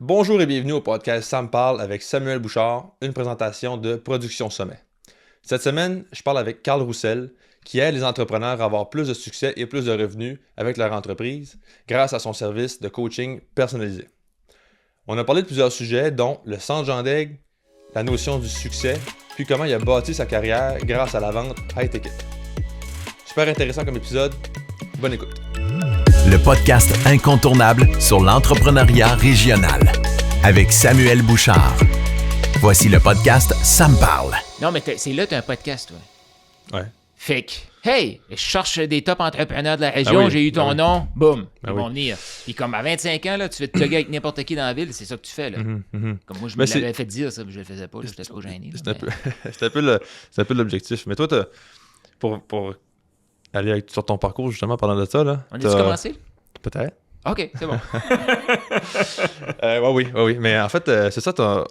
Bonjour et bienvenue au podcast Ça me parle avec Samuel Bouchard, une présentation de Production Sommet. Cette semaine, je parle avec Carl Roussel, qui aide les entrepreneurs à avoir plus de succès et plus de revenus avec leur entreprise grâce à son service de coaching personnalisé. On a parlé de plusieurs sujets, dont le sang de Jean d'Aigle, la notion du succès, puis comment il a bâti sa carrière grâce à la vente high-ticket. Super intéressant comme épisode, bonne écoute. Le podcast incontournable sur l'entrepreneuriat régional avec Samuel Bouchard. Voici le podcast Ça me parle. Non, mais c'est là, tu as un podcast, toi. Ouais. Fait que, hey, je cherche des top entrepreneurs de la région, oui, j'ai eu ton nom, boum, ils oui. vont venir. Puis comme à 25 ans, là, tu fais te plugger avec n'importe qui dans la ville, c'est ça que tu fais, là. Comme moi, je me l'avais fait dire, ça, mais je le faisais pas, je n'étais trop gêné. C'est un peu l'objectif. Mais toi, pour aller sur ton parcours, justement, parlant de ça, là. On a-tu commencé? Peut-être. OK, c'est bon. Oui. Mais en fait, c'est ça,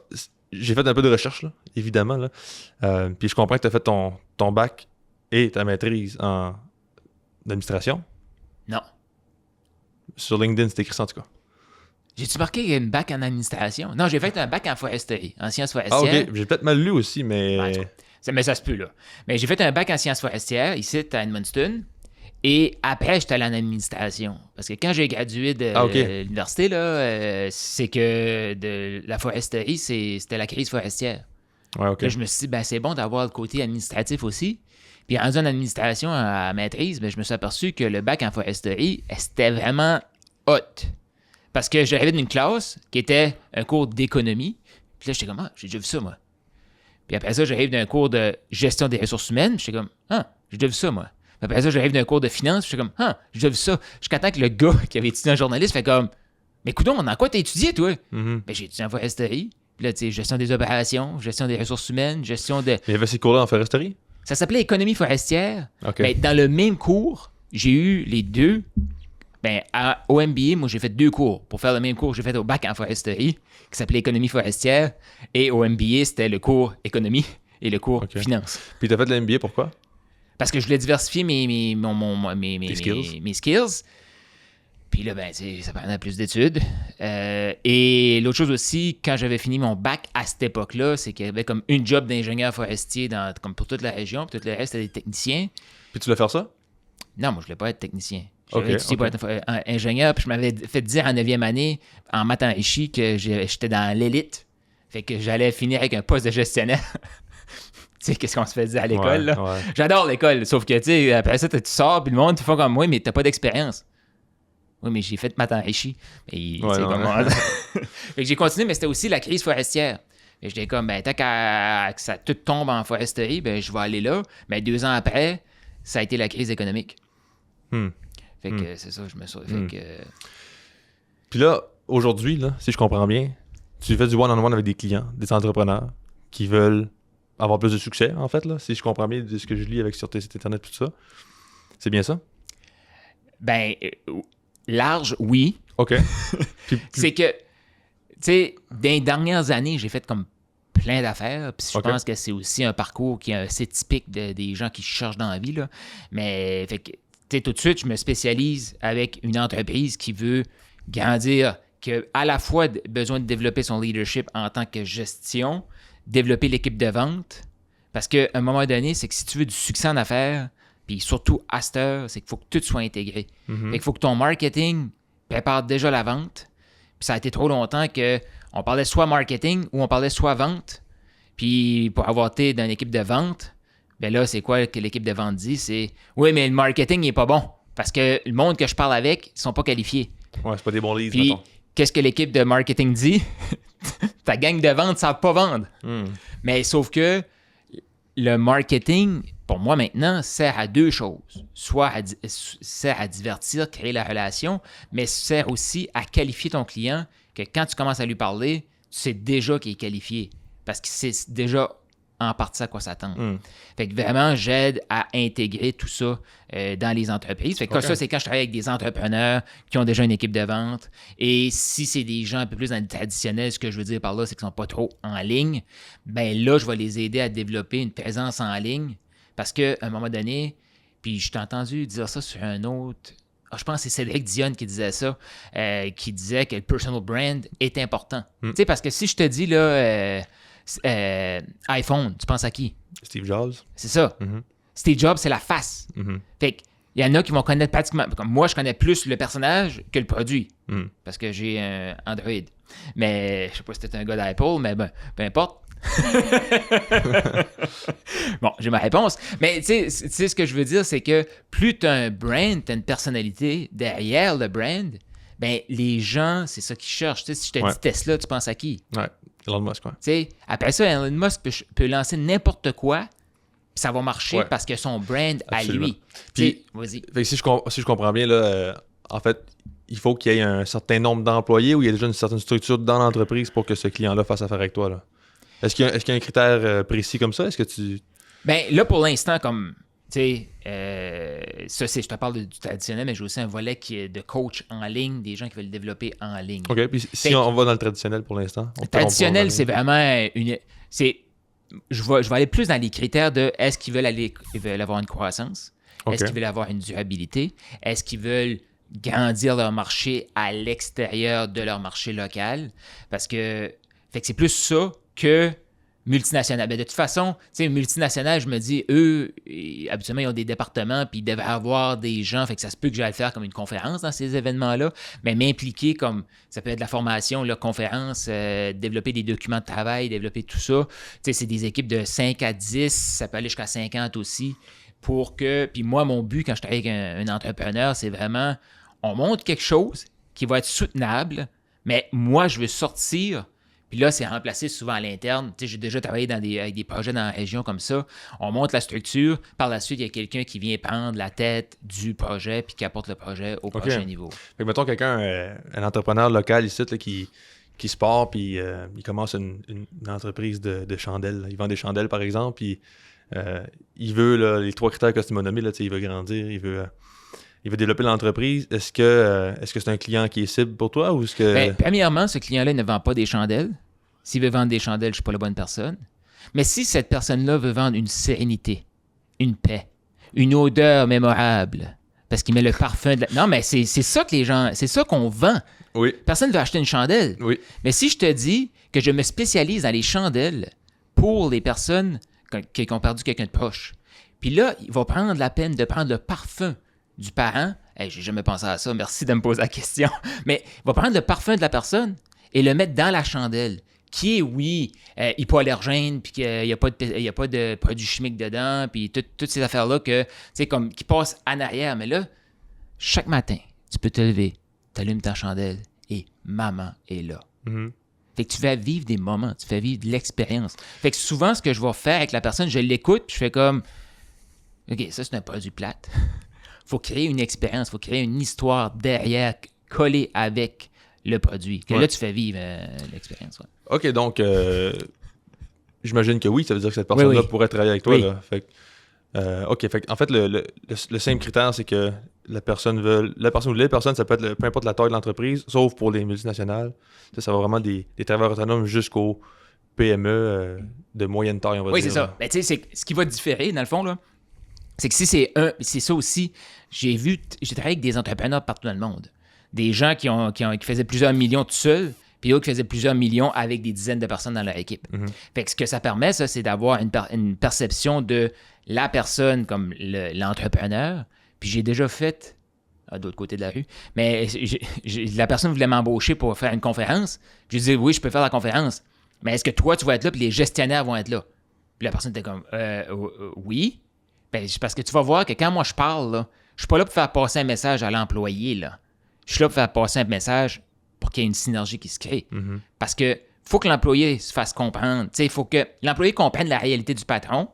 j'ai fait un peu de recherche, là, évidemment. Là. Puis je comprends que tu as fait ton bac et ta maîtrise en administration. Non. Sur LinkedIn, c'est écrit ça, en tout cas. J'ai-tu marqué une bac en administration? Non, j'ai fait un bac en foresterie, en sciences Ah, forestières. OK. J'ai peut-être mal lu aussi, mais... Mais ça se peut, là. Mais j'ai fait un bac en sciences forestières, ici, à Edmundston. Et après, j'étais allé en administration. Parce que quand j'ai gradué de l'université, là, c'est que de la foresterie, c'était la crise forestière. Ouais, OK. Là, je me suis dit, c'est bon d'avoir le côté administratif aussi. Puis rendu en administration à maîtrise, je me suis aperçu que le bac en foresterie, c'était vraiment hot. Parce que j'arrivais d'une classe qui était un cours d'économie. Puis là, j'étais comme, j'ai déjà vu ça, moi. Puis après ça, j'arrive d'un cours de gestion des ressources humaines. J'étais comme, j'ai déjà vu ça, moi. Après ça, j'arrive d'un cours de finance, je suis comme, j'ai déjà vu ça. Jusqu'à temps que le gars qui avait étudié en journaliste fait comme, mais coudonc, dans quoi t'as étudié, toi? J'ai étudié en foresterie. Puis là, tu sais, gestion des opérations, gestion des ressources humaines, gestion de. Mais il y avait ces cours-là en foresterie? Ça s'appelait économie forestière. OK. Dans le même cours, j'ai eu les deux. Au MBA, moi, j'ai fait deux cours. Pour faire le même cours, j'ai fait au bac en foresterie, qui s'appelait économie forestière. Et au MBA, c'était le cours économie et le cours finance. Puis t'as fait de l'MBA, pourquoi? Parce que je voulais diversifier mes skills. Puis là, ça prenait plus d'études. Et l'autre chose aussi, quand j'avais fini mon bac à cette époque-là, c'est qu'il y avait comme une job d'ingénieur forestier comme pour toute la région. Puis tout le reste, c'était des techniciens. Puis tu voulais faire ça? Non, moi, je voulais pas être technicien. J'avais étudié pour être ingénieur. Puis je m'avais fait dire en 9e année, en maths en Richie, que j'étais dans l'élite. Fait que j'allais finir avec un poste de gestionnaire. Tu sais, qu'est-ce qu'on se fait dire à l'école, là? Ouais. J'adore l'école, sauf que, tu sais, après ça, tu sors, puis le monde, tu fais comme moi, mais t'as pas d'expérience. Oui, mais j'ai fait maths enrichi. Fait que j'ai continué, mais c'était aussi la crise forestière. Et j'étais comme, tant que ça tout tombe en foresterie, je vais aller là. Mais 2 ans après, ça a été la crise économique. Fait que c'est ça, je me suis fait que... Puis là, aujourd'hui, là, si je comprends bien, tu fais du one-on-one avec des clients, des entrepreneurs qui veulent avoir plus de succès, en fait, là, si je comprends bien de ce que je lis sur tes sites internet et tout ça. C'est bien ça? Large, oui. OK. C'est que, tu sais, dans les dernières années, j'ai fait comme plein d'affaires. Puis je pense que c'est aussi un parcours qui est assez typique des gens qui cherchent dans la vie, là. Mais, fait que, tu sais, tout de suite, je me spécialise avec une entreprise qui veut grandir, qui a à la fois besoin de développer son leadership en tant que gestion, développer l'équipe de vente, parce qu'à un moment donné, c'est que si tu veux du succès en affaires, puis surtout à cette heure, c'est qu'il faut que tout soit intégré. Fait qu'il faut que ton marketing prépare déjà la vente. Puis ça a été trop longtemps qu'on parlait soit marketing ou on parlait soit vente. Puis pour avoir été dans une équipe de vente, là, c'est quoi que l'équipe de vente dit? C'est « Oui, mais le marketing n'est pas bon, parce que le monde que je parle avec, ils sont pas qualifiés. » Ouais, c'est pas des bons leads, Puis, mettons. qu'est-ce que l'équipe de marketing dit? Ta gang de vente ne savent pas vendre. Mais sauf que le marketing, pour moi maintenant, sert à deux choses. Soit sert à divertir, créer la relation, mais sert aussi à qualifier ton client, que quand tu commences à lui parler, tu sais déjà qu'il est qualifié. Parce qu'il sait déjà en partie à quoi s'attendre. Fait que vraiment, j'aide à intégrer tout ça dans les entreprises. Fait que ça, c'est quand je travaille avec des entrepreneurs qui ont déjà une équipe de vente. Et si c'est des gens un peu plus dans le traditionnel, ce que je veux dire par là, c'est qu'ils ne sont pas trop en ligne, là, je vais les aider à développer une présence en ligne. Parce qu'à un moment donné, puis je t'ai entendu dire ça sur un autre je pense que c'est Cédric Dionne qui disait ça, qui disait que le personal brand est important. Tu sais, parce que si je te dis, là, iPhone, tu penses à qui? Steve Jobs. C'est ça. Steve Jobs, c'est la face. Fait que, il y en a qui vont connaître pratiquement... Comme moi, je connais plus le personnage que le produit. Parce que j'ai un Android. Mais, je sais pas si t'es un gars d'Apple, mais ben, peu importe. Bon, j'ai ma réponse. Mais tu sais, ce que je veux dire, c'est que plus tu as un brand, tu as une personnalité derrière le brand, ben les gens, c'est ça qu'ils cherchent. T'sais, si je te dis Tesla, tu penses à qui? Ouais, Elon Musk, ouais. T'sais, après ça, Elon Musk peut lancer n'importe quoi, puis ça va marcher parce que son brand Absolument. à lui. Puis, vas-y. Fait que si je comprends bien, là, en fait, il faut qu'il y ait un certain nombre d'employés ou il y a déjà une certaine structure dans l'entreprise pour que ce client-là fasse affaire avec toi, là. Est-ce qu'il y a un critère précis comme ça? Est-ce que tu... Ben là, pour l'instant, comme, tu sais, ça, je te parle du traditionnel, mais j'ai aussi un volet qui est de coach en ligne, des gens qui veulent développer en ligne. OK, puis si on va dans le traditionnel pour l'instant? Le traditionnel, c'est vraiment je vais aller plus dans les critères de est-ce qu'ils veulent avoir une croissance? Okay. Est-ce qu'ils veulent avoir une durabilité? Est-ce qu'ils veulent grandir leur marché à l'extérieur de leur marché local? Parce que, fait que c'est plus ça que multinational. Ben de toute façon, tu sais, multinational, je me dis, eux, habituellement, ils ont des départements, puis ils devaient avoir des gens, fait que ça se peut que j'aille faire comme une conférence dans ces événements-là, mais m'impliquer comme, ça peut être de la formation, la conférence, développer des documents de travail, développer tout ça. Tu sais, c'est des équipes de 5 à 10, ça peut aller jusqu'à 50 aussi, pour que, puis moi, mon but, quand je travaille avec un entrepreneur, c'est vraiment, on montre quelque chose qui va être soutenable, mais moi, je veux sortir. Puis là, c'est remplacé souvent à l'interne. Tu sais, j'ai déjà travaillé avec des projets dans la région comme ça. On monte la structure. Par la suite, il y a quelqu'un qui vient prendre la tête du projet puis qui apporte le projet au prochain niveau. Fait que mettons quelqu'un, un entrepreneur local ici, là, qui se part puis il commence une entreprise de chandelles. Il vend des chandelles, par exemple, puis il veut là, les 3 critères que tu m'as nommés, là, il veut grandir, il veut développer l'entreprise. Est-ce que c'est un client qui est cible pour toi ou est-ce que... Ben, premièrement, ce client-là ne vend pas des chandelles. S'il veut vendre des chandelles, je ne suis pas la bonne personne. Mais si cette personne-là veut vendre une sérénité, une paix, une odeur mémorable, parce qu'il met le parfum de la... Non, mais c'est ça que les gens... C'est ça qu'on vend. Oui. Personne ne veut acheter une chandelle. Oui. Mais si je te dis que je me spécialise dans les chandelles pour les personnes qui ont perdu quelqu'un de proche, puis là, il va prendre la peine de prendre le parfum du parent, j'ai jamais pensé à ça, merci de me poser la question, mais il va prendre le parfum de la personne et le mettre dans la chandelle, qui est, oui, hypoallergène, puis qu'il n'y a pas de produits chimiques dedans, puis toutes ces affaires-là qui passent en arrière. Mais là, chaque matin, tu peux te lever, tu allumes ta chandelle et maman est là. Mm-hmm. Fait que tu fais vivre des moments, tu fais vivre de l'expérience. Fait que souvent, ce que je vais faire avec la personne, je l'écoute, puis je fais comme, OK, ça, c'est un produit plate. Il faut créer une expérience, il faut créer une histoire derrière, collée avec le produit. Que là, tu fais vivre l'expérience. Ouais. OK, donc, j'imagine que oui, ça veut dire que cette personne-là pourrait travailler avec toi. Oui. Là. Fait que, OK, fait en fait, le simple critère, c'est que la personne ou les personnes, ça peut être peu importe la taille de l'entreprise, sauf pour les multinationales. Ça va vraiment des travailleurs autonomes jusqu'aux PME de moyenne taille, on va dire. Oui, c'est ça. Ben, tu sais, ce qui va différer, dans le fond, là, c'est que si c'est ça aussi, j'ai travaillé avec des entrepreneurs partout dans le monde. Des gens qui faisaient plusieurs millions tout seuls, puis d'autres qui faisaient plusieurs millions avec des dizaines de personnes dans leur équipe. Mm-hmm. Fait que ce que ça permet, ça, c'est d'avoir une perception de la personne comme l'entrepreneur. Puis j'ai déjà fait, à d'autre côté de la rue, mais la personne voulait m'embaucher pour faire une conférence. Je lui ai dit, oui, je peux faire la conférence, mais est-ce que toi, tu vas être là, puis les gestionnaires vont être là? Puis la personne était comme, oui. Ben, parce que tu vas voir que quand moi je parle, là, je suis pas là pour faire passer un message à l'employé. Là. Je suis là pour faire passer un message pour qu'il y ait une synergie qui se crée. Mm-hmm. Parce que faut que l'employé se fasse comprendre. Il faut que l'employé comprenne la réalité du patron,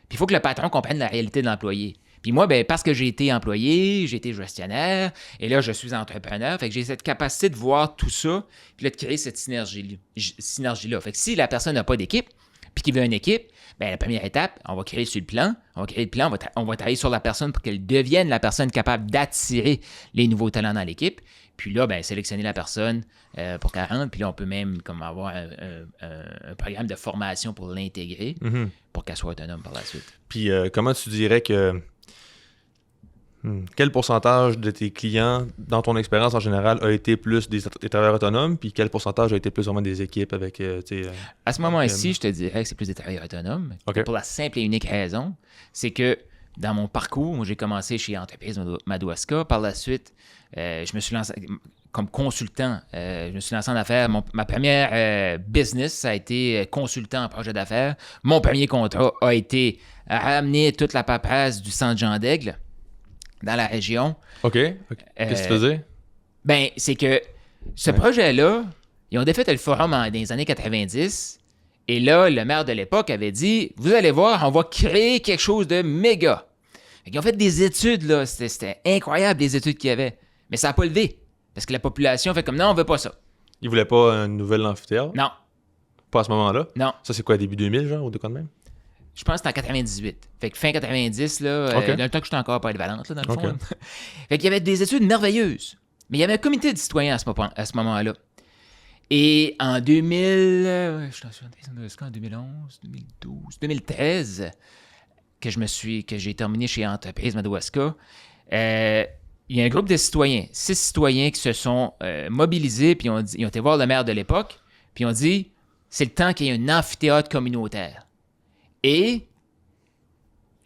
puis il faut que le patron comprenne la réalité de l'employé. Puis moi, ben, parce que j'ai été employé, j'ai été gestionnaire, et là, je suis entrepreneur, fait que j'ai cette capacité de voir tout ça, puis là, de créer cette synergie-là. Fait que si la personne n'a pas d'équipe, puis qu'il veut une équipe, bien, la première étape, on va créer sur le plan. On va créer le plan, on va travailler sur la personne pour qu'elle devienne la personne capable d'attirer les nouveaux talents dans l'équipe. Puis là, bien, sélectionner la personne pour qu'elle rentre. Puis là, on peut même comme avoir un programme de formation pour l'intégrer, pour qu'elle soit autonome par la suite. Puis comment tu dirais que, Quel pourcentage de tes clients, dans ton expérience en général, a été plus des travailleurs autonomes, puis quel pourcentage a été plus vraiment des équipes avec, À ce moment-ci, je te dirais que c'est plus des travailleurs autonomes. OK. Pour la simple et unique raison, c'est que dans mon parcours, moi, j'ai commencé chez Entreprise Madawaska. Par la suite, je me suis lancé comme consultant. Je me suis lancé en affaires. Ma première business, ça a été consultant en projet d'affaires. Mon premier contrat a été à ramener toute la paperasse du centre Jean d'Aigle dans la région. OK. Qu'est-ce que tu faisais? Ben, c'est que ce projet-là, ils ont défait le forum dans les années 90. Et là, le maire de l'époque avait dit, vous allez voir, on va créer quelque chose de méga. Ils ont fait des études, là. C'était incroyable, les études qu'il y avait. Mais ça n'a pas levé. Parce que la population fait comme, non, on veut pas ça. Ils voulaient pas un nouvel amphithéâtre? Non. Pas à ce moment-là? Non. Ça, c'est quoi, début 2000, genre, ou de quoi de même? Je pense que c'était en 98. Fait que fin 90, là, dans le temps que j'étais encore pas valente, là, dans le fond. Là. Fait qu'il y avait des études merveilleuses. Mais il y avait un comité de citoyens à ce moment-là. Et en 2000, je suis en 2011, 2012, 2013, que j'ai terminé chez Entreprise Madawaska, il y a un groupe de citoyens, 6 citoyens qui se sont mobilisés, puis ils ont été voir le maire de l'époque, puis ils ont dit, c'est le temps qu'il y ait un amphithéâtre communautaire. Et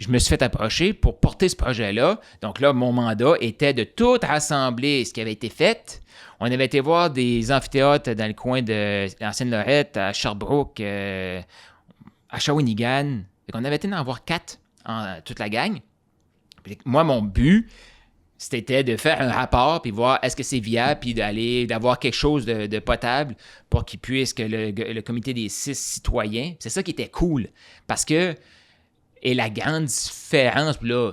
je me suis fait approcher pour porter ce projet-là. Donc là, mon mandat était de tout rassembler ce qui avait été fait. On avait été voir des amphithéâtres dans le coin de l'ancienne Lorette, à Sherbrooke, à Shawinigan. On avait été en voir 4 en toute la gang. Puis moi, mon but, c'était de faire un rapport puis voir est-ce que c'est viable puis d'avoir quelque chose de potable pour qu'il puisse, que le comité des 6 citoyens, c'est ça qui était cool. Parce que, et la grande différence, là,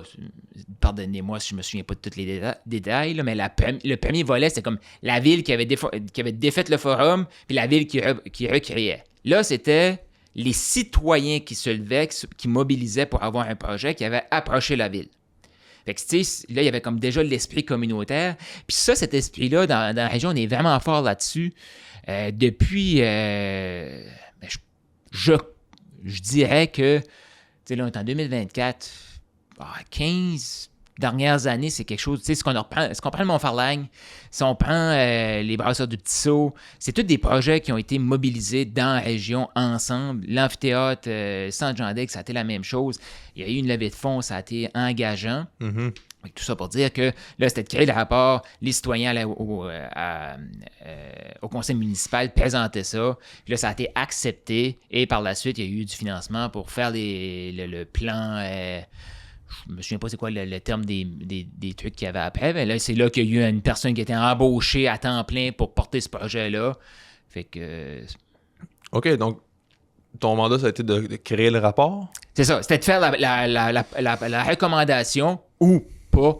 pardonnez-moi si je me souviens pas de tous les détails, là, mais le premier volet, c'était comme la ville qui avait défait le forum puis la ville qui recréait. Là, c'était les citoyens qui se levaient, qui mobilisaient pour avoir un projet qui avait approché la ville. Fait que, tu sais, là, il y avait comme déjà l'esprit communautaire. Puis ça, cet esprit-là, dans la région, on est vraiment fort là-dessus. Depuis, je dirais que, tu sais, là, on est en 2024, 15 dernières années, c'est quelque chose, tu sais, ce qu'on prend le Mont-Farlagne, si on prend les Brasseurs du Petit-Saut, c'est tous des projets qui ont été mobilisés dans la région ensemble. L'amphithéâtre Saint-Jean-d'Aigle, ça a été la même chose. Il y a eu une levée de fonds, ça a été engageant. Mm-hmm. Tout ça pour dire que là, c'était de créer le rapport, les citoyens allaient au conseil municipal présentaient ça, puis là, ça a été accepté, et par la suite, il y a eu du financement pour faire le plan... je me souviens pas c'est quoi le terme des trucs qu'il y avait après, mais là, c'est là qu'il y a eu une personne qui a été embauchée à temps plein pour porter ce projet-là. Fait que... OK, donc ton mandat, ça a été de créer le rapport? C'est ça, c'était de faire la recommandation ou pas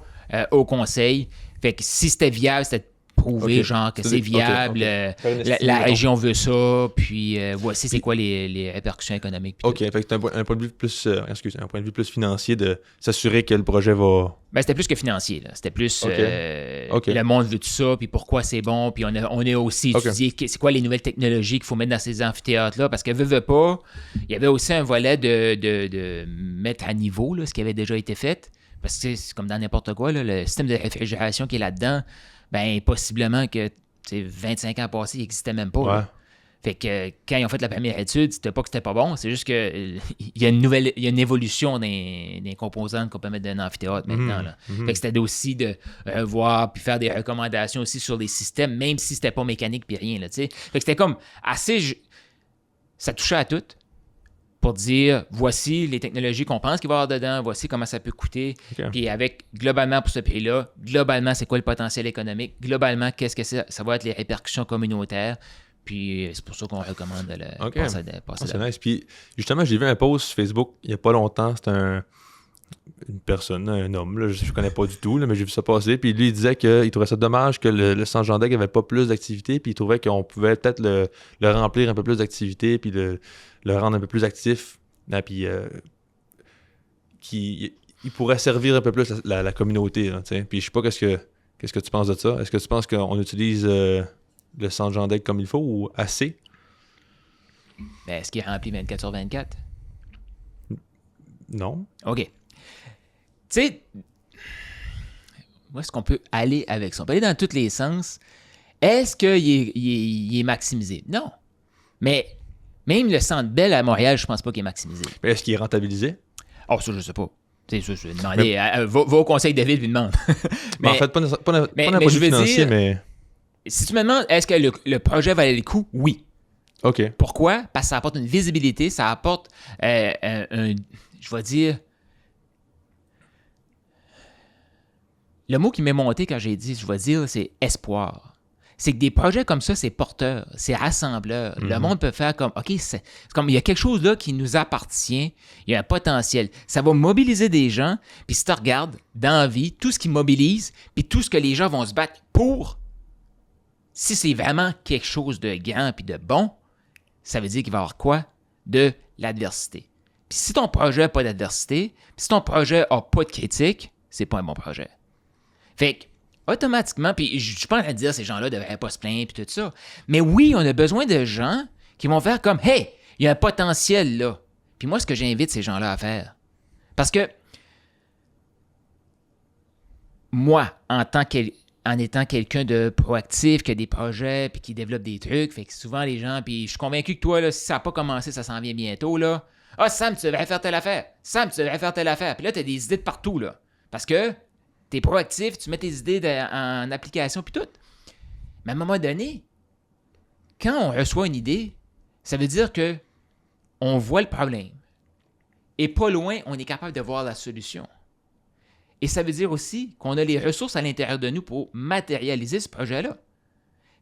au conseil. Fait que si c'était viable, c'était de prouver genre que c'est viable, la région veut ça, puis voici c'est quoi les répercussions économiques. OK, fait que c'est un point de vue plus un point de vue plus financier de s'assurer que le projet va... Ben, c'était plus que financier, là. C'était plus OK. Le monde veut tout ça, puis pourquoi c'est bon, puis on a aussi étudié c'est quoi les nouvelles technologies qu'il faut mettre dans ces amphithéâtres-là, parce que veut pas, il y avait aussi un volet de mettre à niveau là, ce qui avait déjà été fait, parce que c'est comme dans n'importe quoi, là, le système de réfrigération qui est là-dedans, ben possiblement que 25 ans passés, il n'existait même pas. Ouais. Fait que quand ils ont fait la première étude, c'était pas que c'était pas bon, c'est juste que il y a une évolution des composantes qu'on peut mettre dans un amphithéâtre maintenant. Là. Fait que c'était aussi de voir puis faire des recommandations aussi sur les systèmes, même si c'était pas mécanique puis rien. Là, fait que c'était comme assez... Ça touchait à tout pour dire, voici les technologies qu'on pense qu'il va y avoir dedans, voici comment ça peut coûter, puis avec, globalement, pour ce prix-là, globalement, c'est quoi le potentiel économique, globalement, qu'est-ce que ça va être les répercussions communautaires, puis c'est pour ça qu'on recommande de le passer c'est nice. Puis justement, j'ai vu un post sur Facebook il n'y a pas longtemps, c'était une personne, un homme, là, je ne connais pas du tout, là, mais j'ai vu ça passer, puis lui, il disait qu'il trouvait ça dommage que le centre Jean d'Aigle n'avait pas plus d'activités, puis il trouvait qu'on pouvait peut-être le remplir un peu plus d'activités, puis le rendre un peu plus actif, puis il pourrait servir un peu plus la communauté, là, puis je sais pas qu'est-ce que tu penses de ça. Est-ce que tu penses qu'on utilise le centre Jean d'Aigle comme il faut, ou assez? Ben, est-ce qu'il est rempli 24/24? Non. OK. Tu sais, où est-ce qu'on peut aller avec ça? On peut aller dans tous les sens. Est-ce qu'il est maximisé? Non. Mais même le Centre Bell à Montréal, je pense pas qu'il est maximisé. Mais est-ce qu'il est rentabilisé? Oh, ça, je sais pas. C'est ça, je vais demander. Va au conseil de ville, puis demande. Mais en fait, pas d'un point de vue financier, mais... Si tu me demandes, est-ce que le projet valait le coup? Oui. OK. Pourquoi? Parce que ça apporte une visibilité, ça apporte je vais dire... Le mot qui m'est monté quand j'ai dit, je vais dire, c'est espoir. C'est que des projets comme ça, c'est porteur, c'est rassembleur. Le monde peut faire comme, OK, c'est comme il y a quelque chose là qui nous appartient, il y a un potentiel. Ça va mobiliser des gens, puis si tu regardes dans la vie, tout ce qui mobilise, puis tout ce que les gens vont se battre pour, si c'est vraiment quelque chose de grand puis de bon, ça veut dire qu'il va y avoir quoi? De l'adversité. Puis si ton projet n'a pas d'adversité, puis si ton projet n'a pas de critique, c'est pas un bon projet. Fait que, automatiquement, puis je suis pas en train de dire que ces gens-là ne devraient pas se plaindre puis tout ça, mais oui, on a besoin de gens qui vont faire comme « Hey, il y a un potentiel là. » Puis moi, ce que j'invite ces gens-là à faire, parce que moi, en étant quelqu'un de proactif, qui a des projets, puis qui développe des trucs, fait que souvent les gens, puis je suis convaincu que toi, là, si ça n'a pas commencé, ça s'en vient bientôt, là. « Ah, Sam, tu devrais faire telle affaire. Sam, tu devrais faire telle affaire. » Puis là, tu as des idées de partout, là. Parce que tu es proactif, tu mets tes idées en application, puis tout. Mais à un moment donné, quand on reçoit une idée, ça veut dire que on voit le problème. Et pas loin, on est capable de voir la solution. Et ça veut dire aussi qu'on a les ressources à l'intérieur de nous pour matérialiser ce projet-là.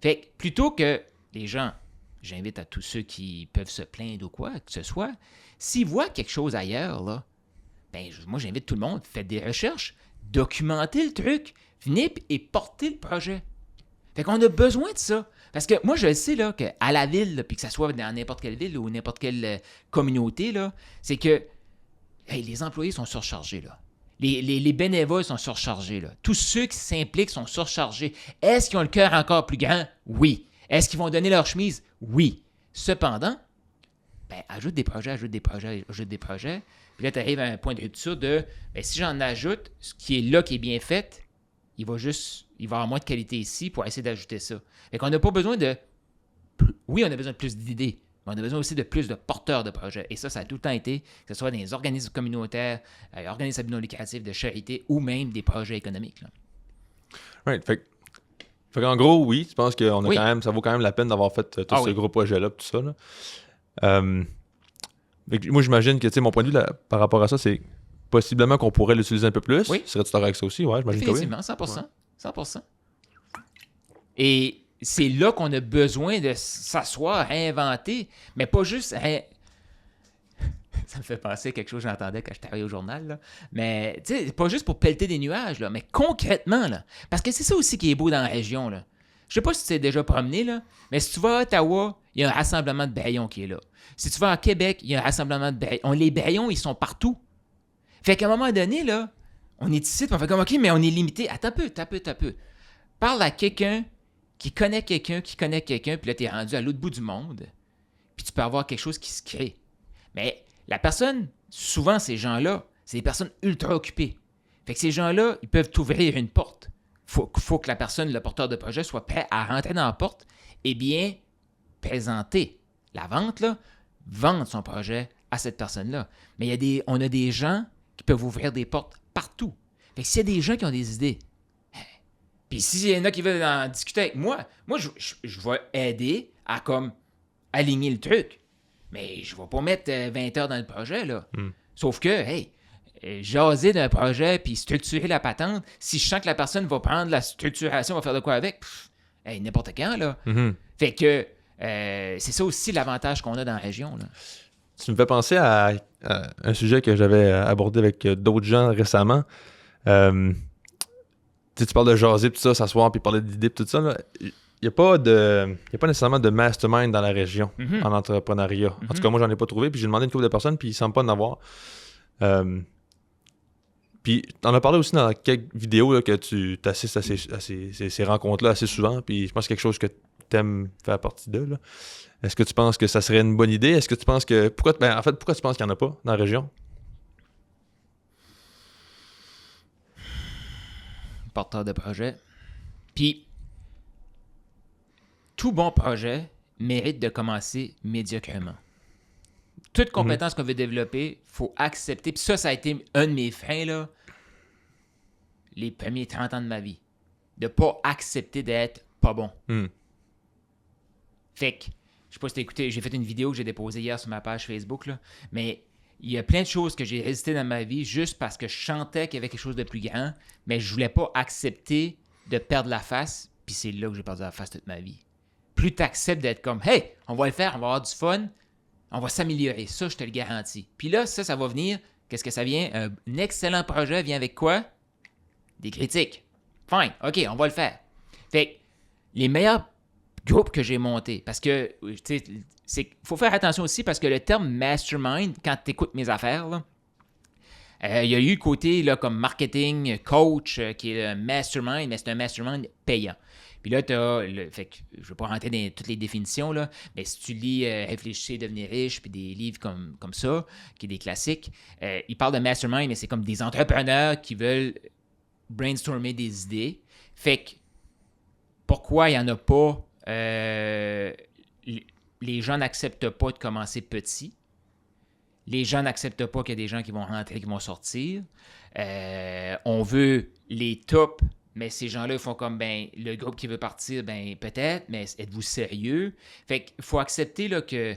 Fait que plutôt que les gens, j'invite à tous ceux qui peuvent se plaindre ou quoi que ce soit, s'ils voient quelque chose ailleurs, là, ben moi j'invite tout le monde, faites des recherches, documentez le truc, venez et portez le projet. Fait qu'on a besoin de ça. Parce que moi, je sais là, qu'à la ville, puis que ça soit dans n'importe quelle ville ou n'importe quelle communauté, là, c'est que les employés sont surchargés. Là. Les bénévoles sont surchargés. Là. Tous ceux qui s'impliquent sont surchargés. Est-ce qu'ils ont le cœur encore plus grand? Oui. Est-ce qu'ils vont donner leur chemise? Oui. Cependant, ajoute des projets. Puis là, tu arrives à un point de rupture de, si j'en ajoute, ce qui est là, qui est bien fait, il va avoir moins de qualité ici pour essayer d'ajouter ça. Fait qu'on n'a pas besoin de... Oui, on a besoin de plus d'idées, mais on a besoin aussi de plus de porteurs de projets. Et ça a tout le temps été, que ce soit dans les organismes communautaires, organismes à but non lucratif, de charité ou même des projets économiques. Là. Right. Fait qu'en gros, oui, tu penses que ça vaut quand même la peine d'avoir fait tout ce gros projet-là, tout ça. Là. Moi, j'imagine que, mon point de vue là, par rapport à ça, c'est possiblement qu'on pourrait l'utiliser un peu plus. Oui. Serais-tu d'accord avec ça aussi? Ouais, j'imagine que oui. Effectivement, 100%. Ouais. 100%. Et c'est là qu'on a besoin de s'asseoir, réinventer, mais pas juste... Ça me fait penser à quelque chose que j'entendais quand je travaillais au journal, là. Mais, tu sais, pas juste pour pelleter des nuages, là, mais concrètement, là. Parce que c'est ça aussi qui est beau dans la région, là. Je sais pas si tu t'es déjà promené, là, mais si tu vas à Ottawa, il y a un rassemblement de Braillons qui est là. Si tu vas à Québec, il y a un rassemblement de Braillons. Les Braillons, ils sont partout. Fait qu'à un moment donné, là, on est ici, on fait comme, OK, mais on est limité. Attends un peu. Parle à quelqu'un qui connaît quelqu'un, puis là, t'es rendu à l'autre bout du monde, puis tu peux avoir quelque chose qui se crée. Mais la personne, souvent, ces gens-là, c'est des personnes ultra occupées. Fait que ces gens-là, ils peuvent t'ouvrir une porte. Faut que la personne, le porteur de projet, soit prêt à rentrer dans la porte et bien présenter la vente, là, vendre son projet à cette personne-là. Mais on a des gens qui peuvent ouvrir des portes partout. Fait que s'il y a des gens qui ont des idées, puis s'il y en a qui veulent en discuter avec moi je vais aider à comme aligner le truc. Mais je ne vais pas mettre 20 heures dans le projet, là. Sauf que, jaser d'un projet puis structurer la patente, si je sens que la personne va prendre la structuration, va faire de quoi avec, n'importe quand, là. Fait que c'est ça aussi l'avantage qu'on a dans la région, là. Tu me fais penser à un sujet que j'avais abordé avec d'autres gens récemment. Tu parles de jaser, tout ça, s'asseoir, puis parler d'idées, tout ça. Il n'y a pas nécessairement de mastermind dans la région en entrepreneuriat. En tout cas, moi, j'en ai pas trouvé. Puis j'ai demandé une couple de personnes, puis ils ne semblent pas en avoir. Puis t'en as parlé aussi dans quelques vidéos là, que tu t'assistes à ces rencontres-là assez souvent. Puis je pense que c'est quelque chose que tu aimes faire partie d'eux. Là. Est-ce que tu penses que ça serait une bonne idée? Est-ce que tu penses que... Pourquoi tu penses qu'il n'y en a pas dans la région? porteur de projet. Puis, tout bon projet mérite de commencer médiocrement. Toute compétence qu'on veut développer, il faut accepter. Puis ça a été un de mes freins, là, les premiers 30 ans de ma vie. De ne pas accepter d'être pas bon. Fait que, je sais pas si t'as écouté, j'ai fait une vidéo que j'ai déposée hier sur ma page Facebook, là, mais il y a plein de choses que j'ai résisté dans ma vie juste parce que je sentais qu'il y avait quelque chose de plus grand, mais je voulais pas accepter de perdre la face, puis c'est là que j'ai perdu la face toute ma vie. Plus tu acceptes d'être comme « Hey, on va le faire, on va avoir du fun, on va s'améliorer. » Ça, je te le garantis. Puis là, ça va venir. Qu'est-ce que ça vient? Un excellent projet vient avec quoi? Des critiques. Fine, OK, on va le faire. Fait que les meilleurs groupes que j'ai montés, parce que, tu sais, faut faire attention aussi parce que le terme mastermind, quand tu écoutes mes affaires, là, il y a eu le côté là, comme marketing, coach, qui est le mastermind, mais c'est un mastermind payant. Puis là, fait que, je ne vais pas rentrer dans toutes les définitions, là, mais si tu lis Réfléchissez, devenir riche, puis des livres comme ça, qui est des classiques, ils parlent de mastermind, mais c'est comme des entrepreneurs qui veulent brainstormer des idées. Fait que, pourquoi il n'y en a pas... les gens n'acceptent pas de commencer petit. Les gens n'acceptent pas qu'il y a des gens qui vont rentrer, qui vont sortir. On veut les tops, mais ces gens-là font comme, ben, le groupe qui veut partir, ben, peut-être, mais êtes-vous sérieux? Fait qu'il faut accepter, là, que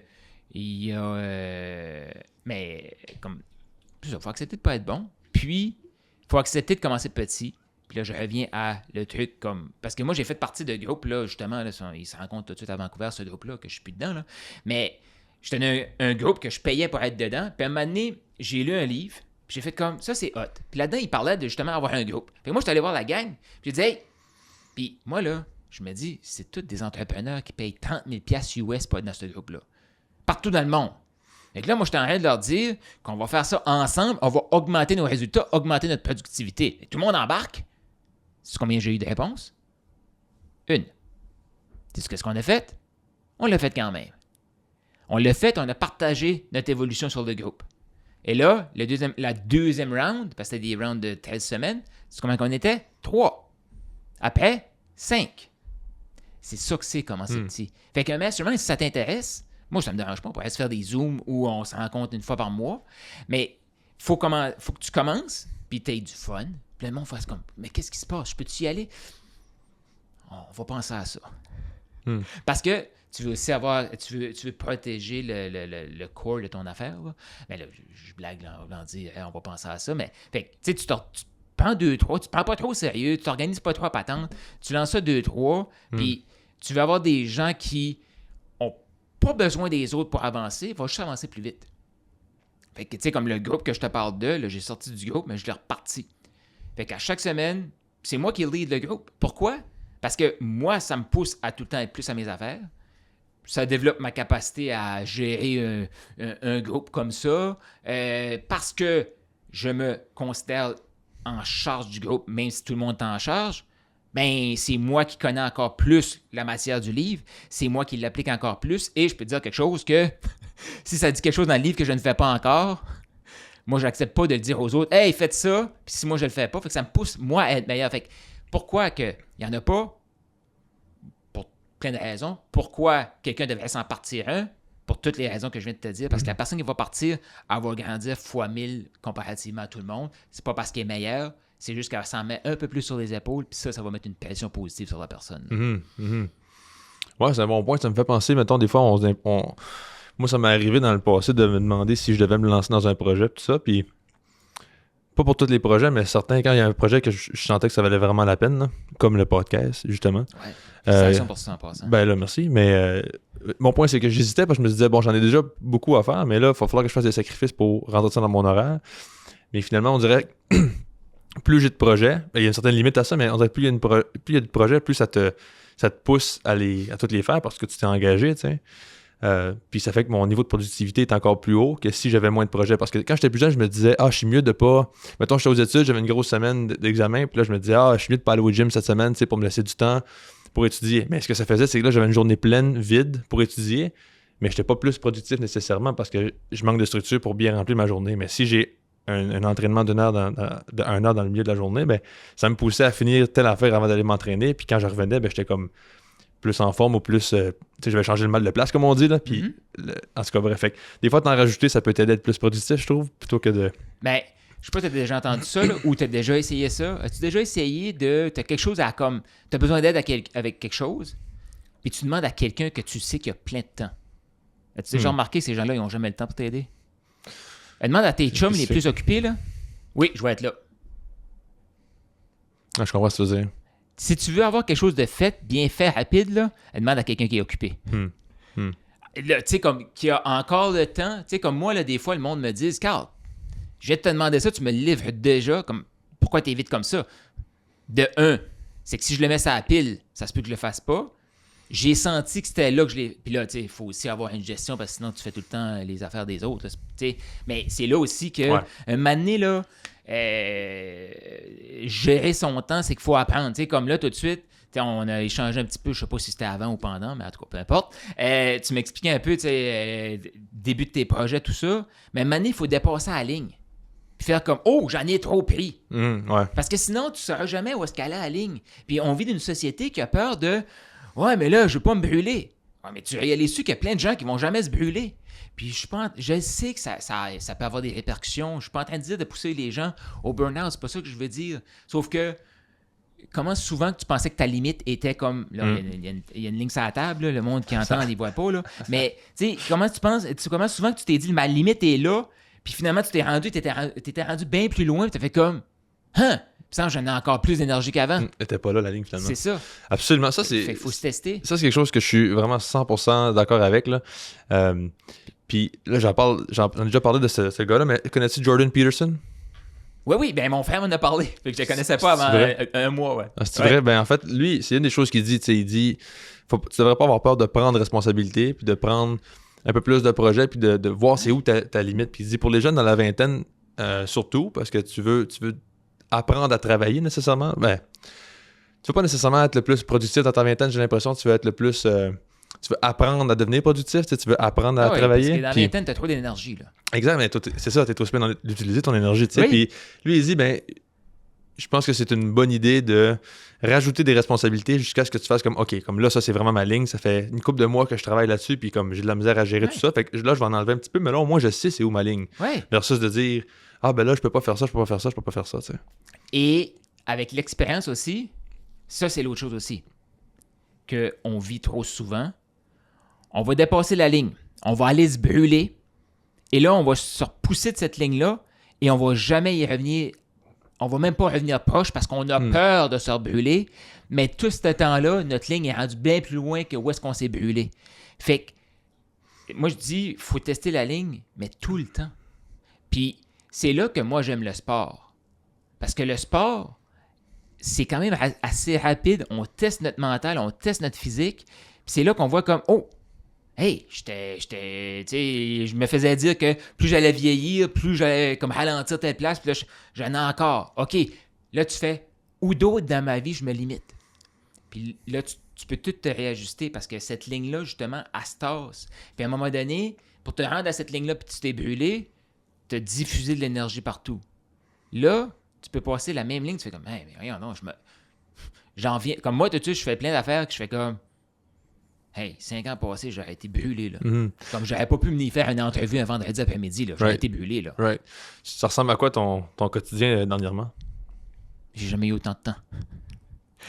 il y a... mais, comme... il faut accepter de ne pas être bon. Puis, il faut accepter de commencer petit. Puis là, je reviens à le truc comme... Parce que moi, j'ai fait partie de groupes, là, justement, là, ils se rencontrent tout de suite à Vancouver, ce groupe-là, que je suis plus dedans, là. Mais je tenais un groupe que je payais pour être dedans. Puis à un moment donné, j'ai lu un livre, puis j'ai fait comme, ça, c'est hot. Puis là-dedans, il parlait de, justement, avoir un groupe. Puis moi, je suis allé voir la gang, puis j'ai dit, hey! Puis moi, là, je me dis, c'est tous des entrepreneurs qui payent 30 000 $ US pour être dans ce groupe-là. Partout dans le monde. Et là, moi, je suis en train de leur dire qu'on va faire ça ensemble, on va augmenter nos résultats, augmenter notre productivité. Et tout le monde embarque. C'est combien j'ai eu de réponses? Une. C'est ce qu'on a fait? On l'a fait quand même. On l'a fait, on a partagé notre évolution sur le groupe. Et là, la deuxième round, parce que c'était des rounds de 13 semaines, c'est combien qu'on était? 3. Après, 5. C'est ça que c'est, comment c'est petit. Fait qu'un mastermind, si ça t'intéresse, moi, ça ne me dérange pas. On pourrait se faire des Zooms où on se rencontre une fois par mois. Mais il faut que tu commences, puis tu aies du fun. Puis le monde fasse comme, mais qu'est-ce qui se passe? Je peux-tu y aller? On va penser à ça. Parce que tu veux aussi tu veux protéger le core de ton affaire. Là. Mais là, je blague en dire, on va penser à ça. Mais fait, tu sais, tu prends 2-3, tu te prends pas trop au sérieux, tu t'organises pas trop à patente, tu lances ça 2-3, puis tu vas avoir des gens qui ont pas besoin des autres pour avancer, vont juste avancer plus vite. Fait que, tu sais, comme le groupe que je te parle de, là, j'ai sorti du groupe, mais je l'ai reparti. Fait qu'à chaque semaine, c'est moi qui lead le groupe. Pourquoi? Parce que moi, ça me pousse à tout le temps être plus à mes affaires. Ça développe ma capacité à gérer un groupe comme ça. Parce que je me considère en charge du groupe, même si tout le monde est en charge, ben c'est moi qui connais encore plus la matière du livre. C'est moi qui l'applique encore plus. Et je peux te dire quelque chose que si ça dit quelque chose dans le livre que je ne fais pas encore... Moi, je n'accepte pas de le dire aux autres. « Hey, faites ça! » Puis si moi, je le fais pas, fait que ça me pousse, moi, à être meilleur. Fait que pourquoi il n'y en a pas? Pour plein de raisons. Pourquoi quelqu'un devrait s'en partir un? Pour toutes les raisons que je viens de te dire. Parce que la personne qui va partir, elle va grandir fois 1000 comparativement à tout le monde. C'est pas parce qu'elle est meilleure, c'est juste qu'elle s'en met un peu plus sur les épaules. Puis ça va mettre une pression positive sur la personne. Ouais, c'est un bon point. Ça me fait penser, mettons, des fois, moi, ça m'est arrivé dans le passé de me demander si je devais me lancer dans un projet, tout ça, puis pas pour tous les projets, mais certains, quand il y a un projet que je sentais que ça valait vraiment la peine, là, comme le podcast, justement. Ouais, félicitations pour ça en passant. Ben là, merci, mais mon point, c'est que j'hésitais parce que je me disais, bon, j'en ai déjà beaucoup à faire, mais là, il va falloir que je fasse des sacrifices pour rentrer ça dans mon horaire. Mais finalement, on dirait que plus j'ai de projets, ben, il y a une certaine limite à ça, mais on dirait que plus il y a de projets, plus ça te pousse à tous les faire parce que tu t'es engagé, tu sais. Puis ça fait que mon niveau de productivité est encore plus haut que si j'avais moins de projets. Parce que quand j'étais plus jeune, je me disais, je suis mieux de pas. Mettons, j'étais aux études, j'avais une grosse semaine d'examen, puis là, je me disais, je suis mieux de pas aller au gym cette semaine, tu sais, pour me laisser du temps pour étudier. Mais ce que ça faisait, c'est que là, j'avais une journée pleine, vide pour étudier, mais j'étais pas plus productif nécessairement parce que je manque de structure pour bien remplir ma journée. Mais si j'ai un entraînement d'une heure de 1 heure dans le milieu de la journée, ben, ça me poussait à finir telle affaire avant d'aller m'entraîner. Puis quand je revenais, ben, j'étais comme plus en forme ou plus... je vais changer le mal de place, comme on dit. Là, puis, en tout cas, bref. Fait que, des fois, t'en rajouter, ça peut t'aider à être plus productif, je trouve, plutôt que de... Ben, je sais pas si t'as déjà entendu ça là, ou t'as déjà essayé ça. As-tu déjà essayé de... T'as quelque chose à comme... T'as besoin d'aide avec quelque chose, puis tu demandes à quelqu'un que tu sais qu'il a plein de temps. As-tu déjà remarqué, ces gens-là, ils n'ont jamais le temps pour t'aider? Demande à tes chums les plus occupés, là. Oui, je vais être là. Ah, je comprends ce que tu veux dire. Si tu veux avoir quelque chose de fait, bien fait, rapide, là, demande à quelqu'un qui est occupé. Là, tu sais, comme qui a encore le temps. Tu sais, comme moi, là, des fois, le monde me dit, Carl, je vais te demander ça, tu me le livres déjà. Comme, pourquoi t'es vite comme ça? De un, c'est que si je le mets sur la pile, ça se peut que je le fasse pas. J'ai senti que c'était là que je l'ai... Puis là, tu sais, il faut aussi avoir une gestion parce que sinon, tu fais tout le temps les affaires des autres. Tu sais. Mais c'est là aussi que, un moment donné, là, gérer son temps, c'est qu'il faut apprendre. Tu sais, comme là, tout de suite, on a échangé un petit peu, je sais pas si c'était avant ou pendant, mais en tout cas, peu importe. Tu m'expliquais un peu, tu sais, début de tes projets, tout ça. Mais un moment donné, il faut dépasser la ligne. Puis faire comme, oh, j'en ai trop pris. Parce que sinon, tu ne sauras jamais où est-ce qu'elle est la ligne. Puis on vit dans une société qui a peur de... Ouais, mais là, je veux pas me brûler. Ouais, mais tu réalises-tu qu'il y a plein de gens qui vont jamais se brûler? Puis je sais que ça peut avoir des répercussions. Je suis pas en train de dire de pousser les gens au burn-out, c'est pas ça que je veux dire. Sauf que, comment souvent que tu pensais que ta limite était comme... Là, il y a une ligne sur la table, là, le monde qui entend, il ne voit pas. Là. Mais, tu sais, comment souvent que tu t'es dit, ma limite est là, puis finalement, tu t'étais rendu bien plus loin, puis tu as fait comme... Hein? Puis j'en ai encore plus d'énergie qu'avant. T'étais pas là, la ligne, finalement. C'est ça. Absolument. Ça, c'est... Fait qu'il faut se tester. Ça, c'est quelque chose que je suis vraiment 100% d'accord avec. Là. Puis là, j'en ai déjà parlé de ce gars-là, mais connais-tu Jordan Peterson? Oui, ben mon frère m'en a parlé. Fait que je le connaissais pas avant un mois, ouais. Ah, c'est vrai? Ben en fait, lui, c'est une des choses qu'il dit. Il dit, tu devrais pas avoir peur de prendre responsabilité, puis de prendre un peu plus de projets, puis de voir c'est où ta limite. Puis il dit, pour les jeunes dans la vingtaine, surtout, parce que tu veux apprendre à travailler nécessairement, ben, tu veux pas nécessairement être le plus productif dans ta vingtaine, j'ai l'impression que tu veux être le plus... tu veux apprendre à devenir productif, tu veux apprendre à travailler. Parce que dans la vingtaine, t'as trop d'énergie, là. Exact, mais c'est ça, t'es aussi bien d'utiliser ton énergie, tu sais. Puis lui, il dit, ben, je pense que c'est une bonne idée de rajouter des responsabilités jusqu'à ce que tu fasses comme, OK, comme là, ça, c'est vraiment ma ligne, ça fait une couple de mois que je travaille là-dessus, puis comme j'ai de la misère à gérer tout ça, fait que là, je vais en enlever un petit peu, mais là, au moins, je sais c'est où ma ligne. Versus de dire, ah, ben là, je peux pas faire ça, je peux pas faire ça, je peux pas faire ça, tu sais. Et avec l'expérience aussi, ça, c'est l'autre chose aussi, qu'on vit trop souvent. On va dépasser la ligne, on va aller se brûler, et là, on va se repousser de cette ligne-là, et on va jamais y revenir. On va même pas revenir proche parce qu'on a peur de se rebrûler, mais tout ce temps-là, notre ligne est rendue bien plus loin que où est-ce qu'on s'est brûlé. Fait que, moi, je dis, il faut tester la ligne, mais tout le temps. Puis, c'est là que moi, j'aime le sport. Parce que le sport, c'est quand même assez rapide. On teste notre mental, on teste notre physique. Puis c'est là qu'on voit comme, oh, hey, tu sais, je me faisais dire que plus j'allais vieillir, plus j'allais comme ralentir telle place, puis là, j'en ai encore. OK, là, tu fais, ou d'autres dans ma vie, je me limite. Puis là, tu peux tout te réajuster parce que cette ligne-là, justement, elle se tasse. Puis à un moment donné, pour te rendre à cette ligne-là, puis tu t'es brûlé, tu as diffusé de l'énergie partout. Là, tu peux passer la même ligne, tu fais comme, hey, mais rien, non, j'en viens. Comme moi, tout de suite, je fais plein d'affaires que je fais comme, hey, 5 ans passés, j'aurais été brûlé, là. Comme j'aurais pas pu me faire une entrevue un vendredi après-midi, là. J'aurais été brûlé, là. Right. Ça ressemble à quoi ton quotidien dernièrement? J'ai jamais eu autant de temps.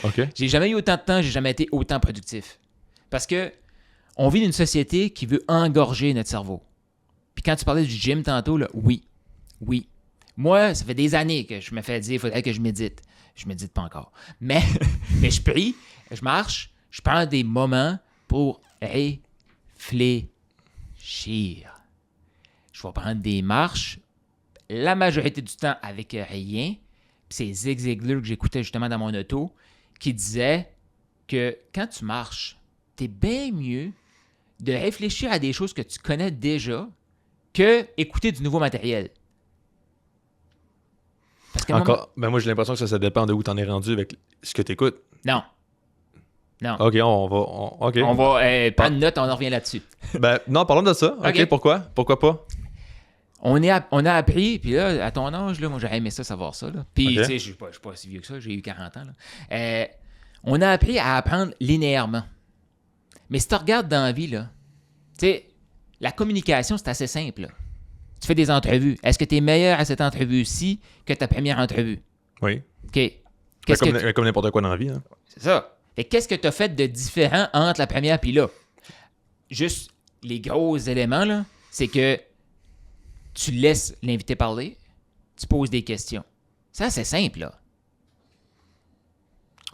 OK. J'ai jamais eu autant de temps, j'ai jamais été autant productif. Parce que on vit dans une société qui veut engorger notre cerveau. Puis quand tu parlais du gym tantôt, là, oui. Moi, ça fait des années que je me fais dire qu'il faudrait que je médite. Je médite pas encore. Mais je prie, je marche, je prends des moments pour réfléchir. Je vais prendre des marches, la majorité du temps avec rien. Puis c'est Zig Ziglar que j'écoutais justement dans mon auto, qui disait que quand tu marches, t'es bien mieux de réfléchir à des choses que tu connais déjà que écouter du nouveau matériel. Encore, ben moi, j'ai l'impression que ça dépend de où t'en es rendu avec ce que t'écoutes. Non. OK, OK. On va prendre une note, on en revient là-dessus. Ben, non, parlons de ça. OK, pourquoi? Pourquoi pas? On a appris, puis là, à ton âge, là, moi, j'aurais aimé ça, savoir ça. Là. Puis, Ok. tu sais, je suis pas si vieux que ça, j'ai eu 40 ans. Là. On a appris à apprendre linéairement. Mais si tu regardes dans la vie, là, tu sais, la communication, c'est assez simple. Là. Tu fais des entrevues. Est-ce que tu es meilleur à cette entrevue-ci que ta première entrevue? Oui. OK. Comme n'importe quoi dans la vie. Hein. C'est ça. Fait qu'est-ce que tu as fait de différent entre la première et là? Juste les gros éléments, là, c'est que tu laisses l'invité parler, tu poses des questions. Ça, c'est simple, là.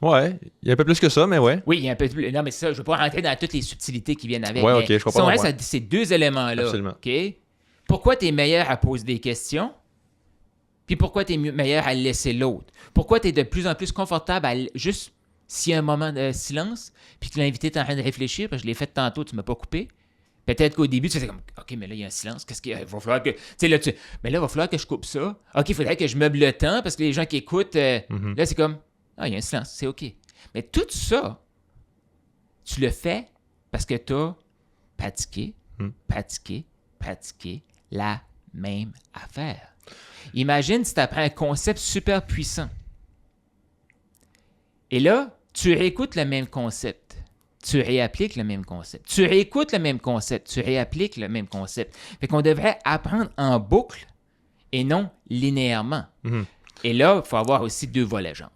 Ouais, il y a un peu plus que ça, mais ouais. Oui, il y a un peu plus. Non, mais ça, je ne veux pas rentrer dans toutes les subtilités qui viennent avec. Ouais, mais ok, je comprends. si on reste à ces deux éléments-là, Absolument. OK? Pourquoi tu es meilleur à poser des questions? Puis pourquoi tu es meilleur à laisser l'autre? Pourquoi tu es de plus en plus confortable à juste s'il y a un moment de silence, puis que l'invité est en train de réfléchir, parce que je l'ai fait tantôt, tu ne m'as pas coupé. Peut-être qu'au début, tu faisais comme, OK, mais là, il y a un silence. Qu'est-ce qu'il va falloir que. Tu sais, là, mais là, il va falloir que je coupe ça. OK, il faudrait que je meuble le temps, parce que les gens qui écoutent, là, c'est comme, ah, il y a un silence, c'est OK. Mais tout ça, tu le fais parce que tu as pratiqué la même affaire. Imagine si tu apprends un concept super puissant. Et là, tu réécoutes le même concept. Tu réappliques le même concept. Tu réécoutes le même concept. Tu réappliques le même concept. Fait qu'on devrait apprendre en boucle et non linéairement. Mhm. Et là, il faut avoir aussi deux volets, genre.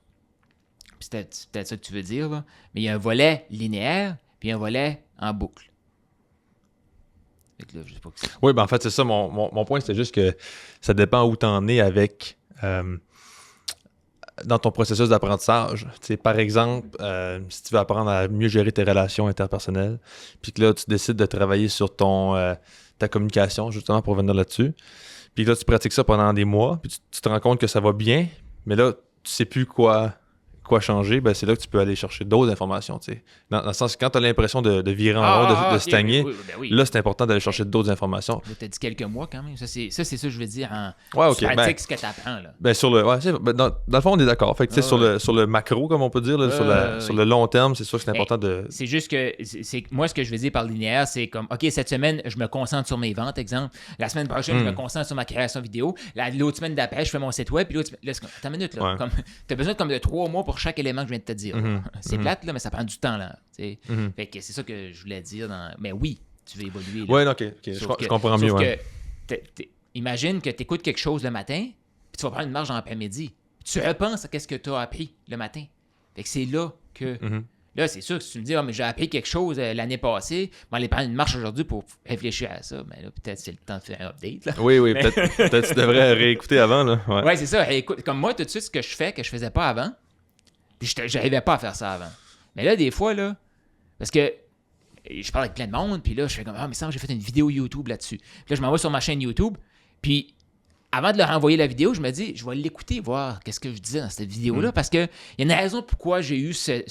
C'est peut-être ça que tu veux dire, là. Mais il y a un volet linéaire puis un volet en boucle. Fait que là, je sais pas que c'est... Oui, ben en fait, c'est ça. Mon point, c'était juste que ça dépend où tu en es avec dans ton processus d'apprentissage. Tu sais, par exemple, si tu veux apprendre à mieux gérer tes relations interpersonnelles, puis que là, tu décides de travailler sur ta communication, justement, pour venir là-dessus, puis là, tu pratiques ça pendant des mois, puis tu te rends compte que ça va bien, mais là, tu sais plus quoi changer, ben c'est là que tu peux aller chercher d'autres informations, tu sais. Dans le sens que quand tu as l'impression de virer en rond, de stagner, oui. là, c'est important d'aller chercher d'autres informations. Tu as dit quelques mois quand même. Ça, c'est ça que je veux dire en Ouais, ok. tu pratiques ce que tu apprends. Là. Ben sur le, ouais, dans le fond, on est d'accord. Fait que, tu sais, sur le macro, comme on peut dire, là, sur le long terme, c'est sûr que c'est important de... C'est juste que, moi, ce que je veux dire par linéaire, c'est comme, OK, cette semaine, je me concentre sur mes ventes, exemple. La semaine prochaine, je me concentre sur ma création vidéo. L'autre semaine d'après, je fais mon site web. Puis l'autre, là, attends une minute, là. Ouais. Tu as besoin de 3 mois pour chaque élément que je viens de te dire. C'est plate, là, mais ça prend du temps, là. Fait que c'est ça que je voulais dire. Mais oui, tu veux évoluer. Là. Ouais, ok. Je comprends mieux. Ouais. Imagine que tu écoutes quelque chose le matin, puis tu vas prendre une marche dans l'après-midi. Tu repenses à ce que tu as appris le matin. Fait que c'est là que... Là, c'est sûr que si tu me dis, mais j'ai appris quelque chose l'année passée, je vais aller prendre une marche aujourd'hui pour réfléchir à ça. Mais là, peut-être c'est le temps de faire un update. Là. Oui, peut-être tu devrais réécouter avant. Là. Ouais, c'est ça. Réécoute. Comme moi, tout de suite, ce que je fais, que je faisais pas avant, puis j'arrivais pas à faire ça avant. Mais là, des fois, là, parce que je parle avec plein de monde, puis là, je fais comme, mais ça, j'ai fait une vidéo YouTube là-dessus. Puis là, je m'envoie sur ma chaîne YouTube, puis avant de leur envoyer la vidéo, je me dis, je vais l'écouter, voir qu'est-ce que je disais dans cette vidéo-là, parce qu'il y a une raison pourquoi j'ai eu cette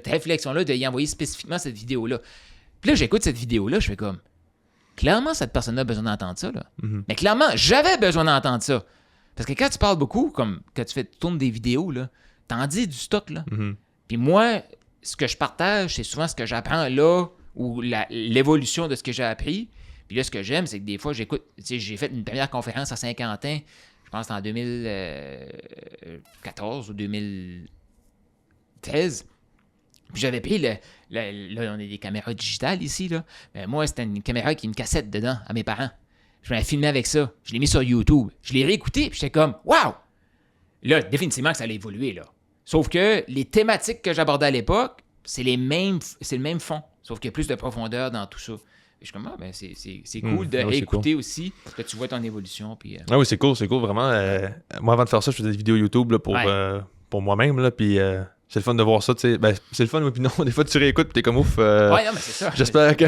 réflexion-là de y envoyer spécifiquement cette vidéo-là. Puis là, j'écoute cette vidéo-là, je fais comme, clairement, cette personne-là a besoin d'entendre ça, là. Mais clairement, j'avais besoin d'entendre ça. Parce que quand tu parles beaucoup, comme quand tu tournes des vidéos, là, t'en dis du stock, là. Puis moi, ce que je partage, c'est souvent ce que j'apprends là, ou l'évolution de ce que j'ai appris. Puis là, ce que j'aime, c'est que des fois, j'écoute. Tu sais, j'ai fait une première conférence à Saint-Quentin, je pense que c'était en 2014 ou 2013. Puis j'avais pris là, on a des caméras digitales ici, là. Mais moi, c'était une caméra qui a une cassette dedans à mes parents. Je m'avais filmé avec ça. Je l'ai mis sur YouTube. Je l'ai réécouté, puis j'étais comme, waouh! Là, définitivement que ça allait évoluer, là. Sauf que les thématiques que j'abordais à l'époque, c'est le même fond. Sauf qu'il y a plus de profondeur dans tout ça. Et je suis comme, c'est cool de réécouter aussi, parce que tu vois ton évolution. Puis, Ah oui, c'est cool, vraiment. Moi, avant de faire ça, je faisais des vidéos YouTube là, pour moi-même, là, puis c'est le fun de voir ça, tu sais. Ben, c'est le fun, mais puis non, des fois, tu réécoutes, puis t'es comme ouf. Ouais, non, mais c'est ça. J'espère que...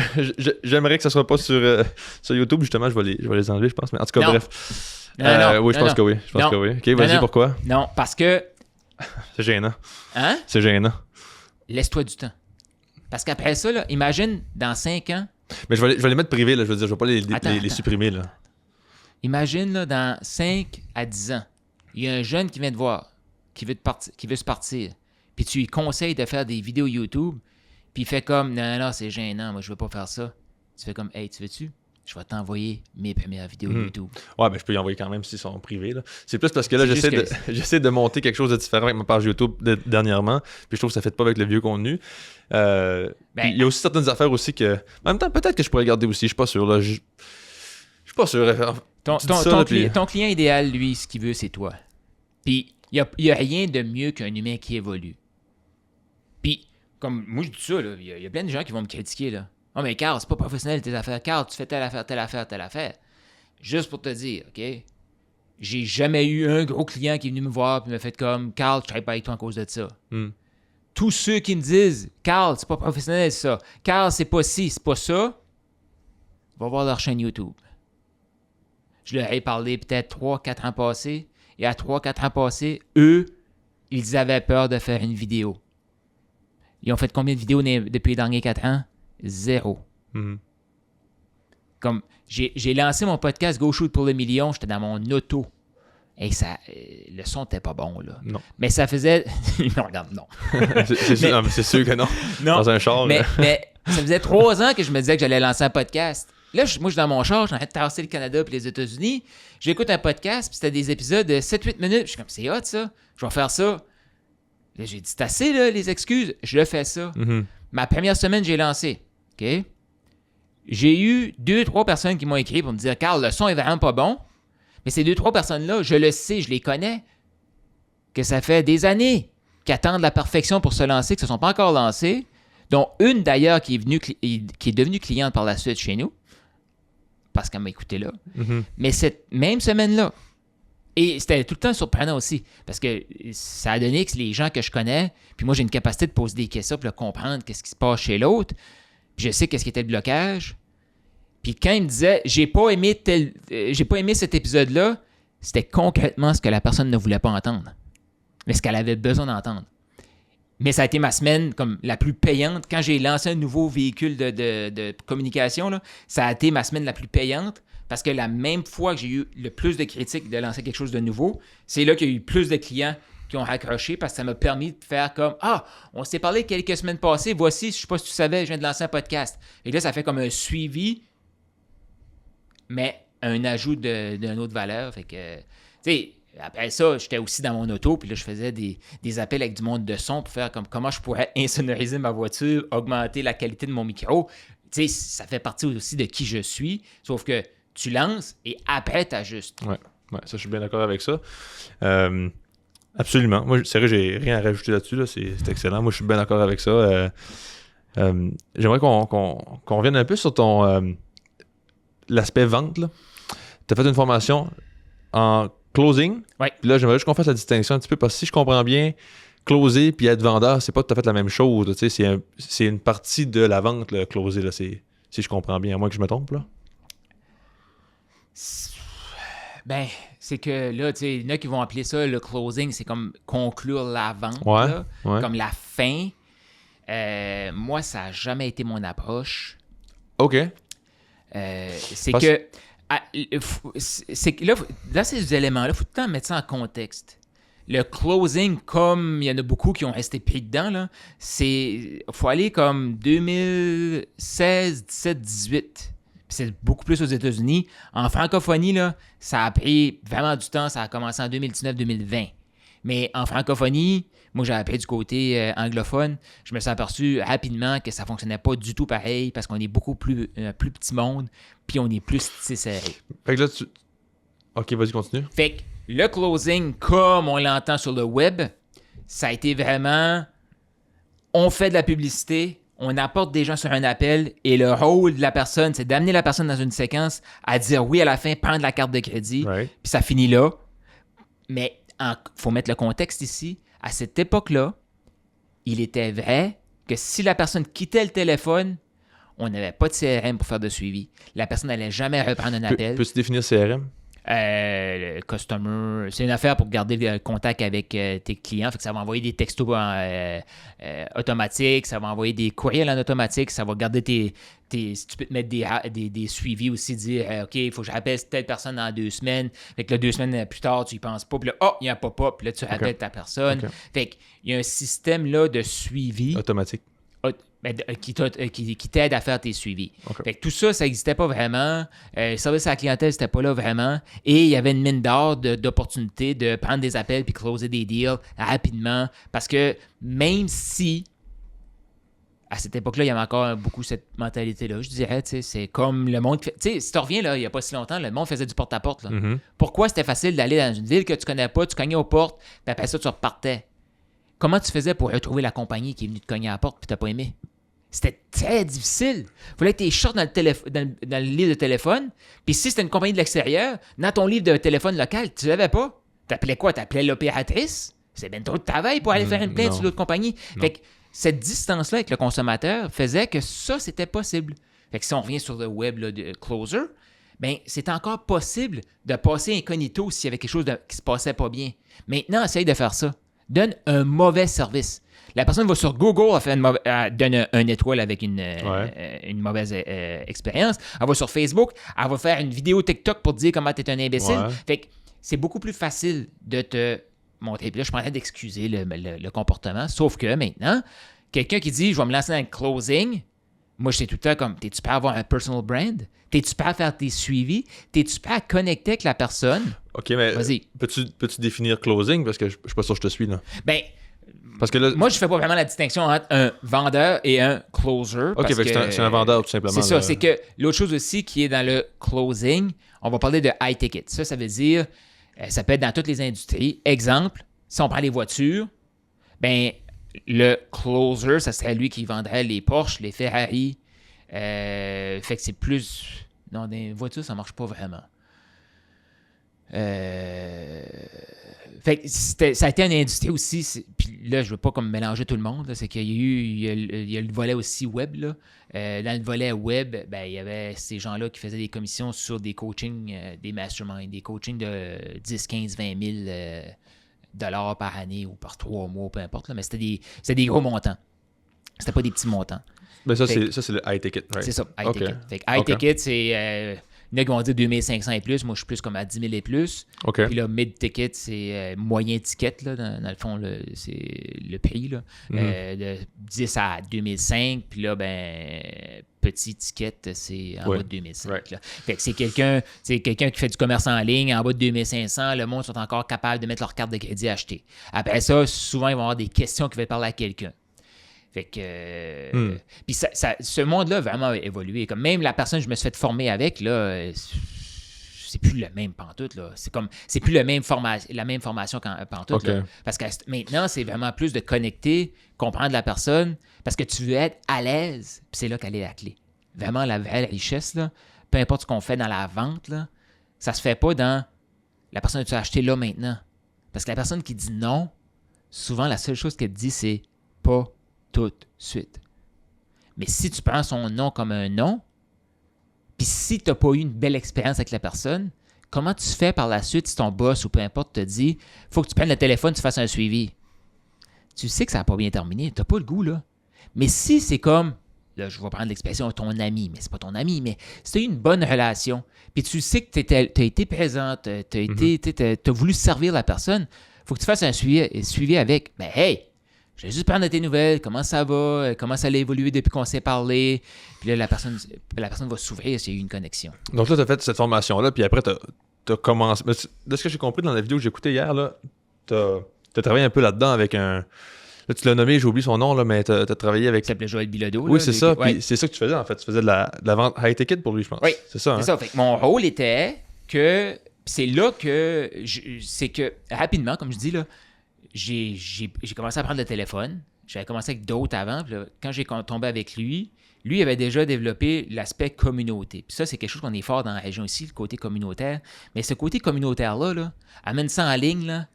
J'aimerais que ça soit pas sur YouTube, justement, je vais les enlever, je pense. Mais en tout cas, bref. Oui, je pense que oui. OK, vas-y, pourquoi? Non, parce que... C'est gênant. Hein? C'est gênant. Laisse-toi du temps. Parce qu'après ça, là, imagine, dans 5 ans... Mais je vais les mettre privés, là, je veux dire, je vais pas les supprimer, là. Imagine, là, dans 5 à 10 ans, il y a un jeune qui vient te voir, qui veut se partir, puis tu lui conseilles de faire des vidéos YouTube, puis il fait comme, non, c'est gênant, moi, je veux pas faire ça. Tu fais comme, hey, tu veux-tu? je vais t'envoyer mes premières vidéos YouTube. Ouais, mais je peux y envoyer quand même s'ils sont privés. Là. C'est plus parce que là, j'essaie de monter quelque chose de différent avec ma page YouTube dernièrement, puis je trouve que ça ne fait pas avec le vieux contenu. Il y a aussi certaines affaires aussi que... En même temps, peut-être que je pourrais garder aussi, je suis pas sûr. Là. Je suis pas sûr. Ton client idéal, lui, ce qu'il veut, c'est toi. Puis, il n'y a rien de mieux qu'un humain qui évolue. Puis, comme moi, je dis ça, il y a plein de gens qui vont me critiquer, là. « Oh, mais Carl, c'est pas professionnel tes affaires. Carl, tu fais telle affaire, telle affaire, telle affaire. » Juste pour te dire, OK? J'ai jamais eu un gros client qui est venu me voir et m'a fait comme « Carl, je travaille pas avec toi à cause de ça. Tous ceux qui me disent « Carl, c'est pas professionnel ça. Carl, c'est pas ci, c'est pas ça. » Va voir leur chaîne YouTube. Je leur ai parlé peut-être 3-4 ans passés. Et à 3-4 ans passés, eux, ils avaient peur de faire une vidéo. Ils ont fait combien de vidéos depuis les derniers 4 ans? 0. Comme, j'ai lancé mon podcast Go Shoot pour le million, j'étais dans mon auto. Et le son n'était pas bon, là. Non. Mais ça faisait... non, regarde, non. c'est sûr que non. Dans un char. Mais ça faisait 3 ans que je me disais que j'allais lancer un podcast. Là, moi, je suis dans mon char, je suis en train de tasser le Canada et les États-Unis. J'écoute un podcast, puis c'était des épisodes de 7-8 minutes. Je suis comme, c'est hot, ça. Je vais faire ça. Là, j'ai dit, c'est assez, là, les excuses. Je le fais ça. Ma première semaine, j'ai lancé. OK? J'ai eu 2-3 personnes qui m'ont écrit pour me dire, Carl, le son est vraiment pas bon. Mais ces 2-3 personnes-là, je le sais, je les connais. Que ça fait des années qu'ils attendent la perfection pour se lancer, que ne se sont pas encore lancés. Dont une, d'ailleurs, qui est devenue cliente par la suite chez nous. Parce qu'elle m'a écouté là. Mais cette même semaine-là, et c'était tout le temps surprenant aussi, parce que ça a donné que les gens que je connais, puis moi j'ai une capacité de poser des questions pour comprendre qu'est-ce qui se passe chez l'autre, puis je sais qu'est-ce qui était le blocage. Puis quand il me disait j'ai pas aimé cet épisode-là, c'était concrètement ce que la personne ne voulait pas entendre, mais ce qu'elle avait besoin d'entendre. Mais ça a été ma semaine comme la plus payante. Quand j'ai lancé un nouveau véhicule de communication, là, ça a été ma semaine la plus payante parce que la même fois que j'ai eu le plus de critiques de lancer quelque chose de nouveau, c'est là qu'il y a eu plus de clients qui ont raccroché parce que ça m'a permis de faire comme « Ah, on s'est parlé quelques semaines passées, voici, je sais pas si tu savais, je viens de lancer un podcast. » Et là, ça fait comme un suivi, mais un ajout d'une autre valeur. Fait que, tu sais, après ça, j'étais aussi dans mon auto, puis là, je faisais des appels avec du monde de son pour faire comme comment je pourrais insonoriser ma voiture, augmenter la qualité de mon micro. Tu sais, ça fait partie aussi de qui je suis, sauf que tu lances et après, tu ajustes. Ouais, ça, je suis bien d'accord avec ça. Absolument. Moi, sérieux, j'ai rien à rajouter là-dessus. Là. C'est excellent. Moi, je suis bien d'accord avec ça. J'aimerais qu'on revienne un peu sur ton l'aspect vente. Tu as fait une formation en closing. Oui. Puis là, j'aimerais juste qu'on fasse la distinction un petit peu parce que si je comprends bien, closer puis être vendeur, c'est pas tout à fait la même chose. C'est une partie de la vente, le closer. Là, si je comprends bien, à moins que je me trompe. Là. Ben, c'est que là, tu sais, il y en a qui vont appeler ça le closing, c'est comme conclure la vente, comme la fin. Moi, ça n'a jamais été mon approche. OK. C'est que là, dans ces éléments-là, il faut tout le temps mettre ça en contexte. Le closing, comme il y en a beaucoup qui ont resté pris dedans, il faut aller comme 2016, 17, 18. C'est beaucoup plus aux États-Unis. En francophonie, là, ça a pris vraiment du temps. Ça a commencé en 2019-2020. Mais en francophonie, moi, j'ai appris du côté anglophone. Je me suis aperçu rapidement que ça ne fonctionnait pas du tout pareil parce qu'on est beaucoup plus petit monde puis on est plus serré. Fait que là, OK, vas-y, continue. Fait que le closing, comme on l'entend sur le web, ça a été vraiment... On fait de la publicité... On apporte des gens sur un appel et le rôle de la personne, c'est d'amener la personne dans une séquence à dire oui à la fin, prendre la carte de crédit, puis ça finit là. Mais il faut mettre le contexte ici. À cette époque-là, il était vrai que si la personne quittait le téléphone, on n'avait pas de CRM pour faire de suivi. La personne n'allait jamais reprendre un appel. Peux-tu définir CRM? Customer, c'est une affaire pour garder le contact avec tes clients. Fait que ça va envoyer des textos automatiques, ça va envoyer des courriels en automatique, ça va garder si tu peux te mettre des suivis aussi, dire OK, il faut que je rappelle telle personne dans 2 semaines. Fait que là, 2 semaines plus tard, tu y penses pas. Puis là, il y a un pop-up. Puis là, tu rappelles ta personne. Fait qu'il y a un système là de suivi. Automatique. qui t'aide à faire tes suivis. Okay. Fait que tout ça n'existait pas vraiment. Le service à la clientèle, c'était pas là vraiment. Et il y avait une mine d'or d'opportunités de prendre des appels puis closer des deals rapidement. Parce que même si à cette époque-là, il y avait encore beaucoup cette mentalité-là. Je dirais, c'est comme le monde... Tu sais, si tu reviens, là, il n'y a pas si longtemps, le monde faisait du porte-à-porte. Mm-hmm. Pourquoi c'était facile d'aller dans une ville que tu connais pas, tu cognais aux portes, puis après ça, tu repartais? Comment tu faisais pour retrouver la compagnie qui est venue te cogner à la porte puis tu n'as pas aimé? C'était très difficile. Il fallait que tu aies short dans le livre de téléphone. Puis si c'était une compagnie de l'extérieur, dans ton livre de téléphone local, tu ne l'avais pas. Tu appelais quoi? Tu appelais l'opératrice? C'est bien trop de travail pour aller faire une plainte sur l'autre compagnie. Fait que cette distance-là avec le consommateur faisait que ça, c'était possible. Fait que si on revient sur le web là, de Closer, bien, c'est encore possible de passer incognito s'il y avait quelque chose qui se passait pas bien. Maintenant, essaye de faire ça. Donne un mauvais service. La personne va sur Google, donne un étoile avec une mauvaise expérience. Elle va sur Facebook, elle va faire une vidéo TikTok pour te dire comment tu es un imbécile. Ouais. Fait que c'est beaucoup plus facile de te montrer. Puis là, je suis en train d'excuser le comportement. Sauf que maintenant, quelqu'un qui dit « Je vais me lancer dans le closing », moi, je sais tout le temps comme « T'es-tu prêt à avoir un personal brand? T'es-tu prêt à faire tes suivis? T'es-tu prêt à connecter avec la personne? » OK, mais vas-y. Peux-tu définir closing? Parce que je suis pas sûr que je te suis, là. Ben, parce que là, moi, je fais pas vraiment la distinction entre un vendeur et un closer. OK, parce que c'est un vendeur, tout simplement. C'est ça. Là. C'est que l'autre chose aussi qui est dans le closing, on va parler de high ticket. Ça veut dire, ça peut être dans toutes les industries. Exemple, si on prend les voitures, ben le closer, ça serait lui qui vendrait les Porsche, les Ferrari. Fait que c'est plus... Non, dans les voitures, ça marche pas vraiment. Fait que ça a été une industrie aussi. Puis là, je veux pas comme mélanger tout le monde. Là, c'est qu'il y a le volet aussi web. Là. Dans le volet web, ben, il y avait ces gens-là qui faisaient des commissions sur des coachings, des masterminds, des coachings de 10, 15, 20 000 dollars par année ou par 3 mois, peu importe. Là, mais c'était des gros montants. C'était pas des petits montants. Mais ça, c'est le high ticket, right? C'est ça, high ticket. Fait que high ticket, c'est... il y en a qui vont dire 2500 et plus. Moi, je suis plus comme à 10 000 et plus. OK. Puis là, mid-ticket, c'est moyen ticket. Là, dans le fond, c'est le prix. Là. De 10 à 2005. Puis là, ben petit ticket, c'est en bas de 2005. Right. Là. Fait que c'est quelqu'un qui fait du commerce en ligne. En bas de 2500, le monde sont encore capables de mettre leur carte de crédit à acheter. Après ça, souvent, ils vont avoir des questions qui veulent parler à quelqu'un. Fait que. Puis ce monde-là a vraiment évolué. Comme même la personne que je me suis fait former avec, là, c'est plus le même pantoute, là. C'est plus la même formation qu'en pantoute. Okay. Là. Parce que maintenant, c'est vraiment plus de connecter, comprendre la personne, parce que tu veux être à l'aise, puis c'est là qu'elle est la clé. Vraiment, la vraie richesse, là, peu importe ce qu'on fait dans la vente, là, ça se fait pas dans la personne que tu as acheté là maintenant. Parce que la personne qui dit non, souvent, la seule chose qu'elle te dit, c'est pas tout de suite. Mais si tu prends son nom comme un nom, puis si tu n'as pas eu une belle expérience avec la personne, comment tu fais par la suite si ton boss ou peu importe te dit « faut que tu prennes le téléphone, tu fasses un suivi ». Tu sais que ça n'a pas bien terminé, tu n'as pas le goût, là. Mais si c'est comme, là, je vais prendre l'expression ton ami, mais c'est pas ton ami, mais si tu as eu une bonne relation, puis tu sais que tu as été présente, tu as voulu servir la personne, il faut que tu fasses un suivi avec. Ben, hey! Je vais juste prendre de tes nouvelles, comment ça va, comment ça a évolué depuis qu'on s'est parlé. Puis là, la personne va s'ouvrir s'il y a eu une connexion. Donc là, tu as fait cette formation-là, puis après, tu as commencé. De ce que j'ai compris dans la vidéo que j'ai écoutée hier, tu as travaillé un peu là-dedans avec un. Là, tu l'as nommé, j'ai oublié son nom, là, mais tu as travaillé avec. Il s'appelait Joël Bilodeau. Oui, c'est ça. Ouais. Puis c'est ça que tu faisais, en fait. Tu faisais de la vente high ticket pour lui, je pense. Oui. C'est ça. C'est ça. Fait que mon rôle était que. C'est là que. C'est que, rapidement, comme je dis, là, j'ai commencé à prendre le téléphone. J'avais commencé avec d'autres avant. Puis là, quand j'ai tombé avec lui avait déjà développé l'aspect communauté. Puis ça, c'est quelque chose qu'on est fort dans la région ici, le côté communautaire. Mais ce côté communautaire-là, là, amène ça en ligne, là,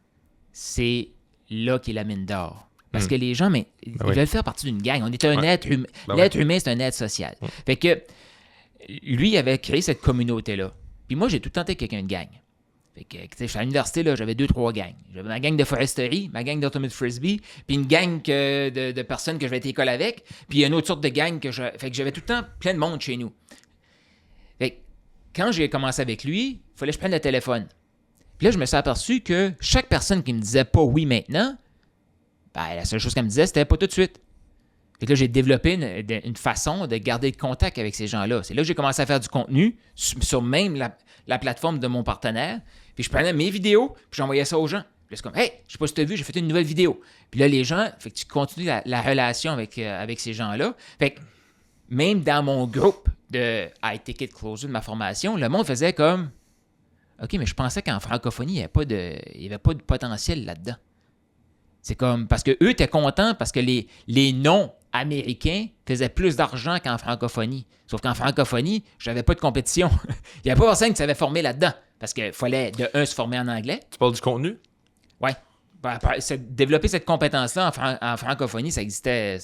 c'est là qu'est la mine d'or. Parce que les gens, ils veulent faire partie d'une gang. On est un être humain. L'être humain, c'est un être social. Fait que lui, il avait créé cette communauté-là. Puis moi, j'ai tout le temps été quelqu'un de gang. Fait que, je suis à l'université, là, j'avais 2-3 gangs. J'avais ma gang de foresterie, ma gang d'Ultimate Frisbee, puis une gang de personnes que je vais être école avec, puis une autre sorte de gang Fait que j'avais tout le temps plein de monde chez nous. Fait que quand j'ai commencé avec lui, il fallait que je prenne le téléphone. Puis là, je me suis aperçu que chaque personne qui me disait pas oui maintenant, ben, la seule chose qu'elle me disait, c'était pas tout de suite. Fait que là, j'ai développé une façon de garder le contact avec ces gens-là. C'est là que j'ai commencé à faire du contenu sur même la plateforme de mon partenaire. Puis je prenais mes vidéos, puis j'envoyais ça aux gens. Puis là, c'est comme, hey, je sais pas si tu as vu, j'ai fait une nouvelle vidéo. Puis là, les gens, fait que tu continues la relation avec ces gens-là. Fait que même dans mon groupe de High Ticket Closer de ma formation, le monde faisait comme, OK, mais je pensais qu'en francophonie, il n'y avait pas de potentiel là-dedans. C'est comme, parce que eux étaient contents parce que les non-américains faisaient plus d'argent qu'en francophonie. Sauf qu'en francophonie, j'avais pas de compétition. Il n'y avait pas personne qui savait former là-dedans. Parce qu'il fallait, se former en anglais. Tu parles du contenu? Oui. Développer cette compétence-là en francophonie, ça existait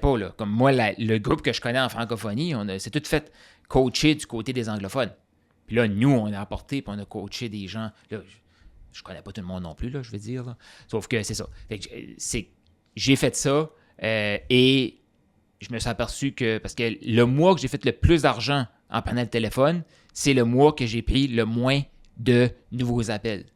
pas. Là. Comme moi, le groupe que je connais en francophonie, c'est tout fait coaché du côté des anglophones. Puis là, nous, on a apporté puis on a coaché des gens. Là, je connais pas tout le monde non plus, là, je veux dire. Là. Sauf que c'est ça. Fait que j'ai fait ça et je me suis aperçu que... Parce que le mois que j'ai fait le plus d'argent en panel de téléphone, c'est le mois que j'ai pris le moins de nouveaux appels.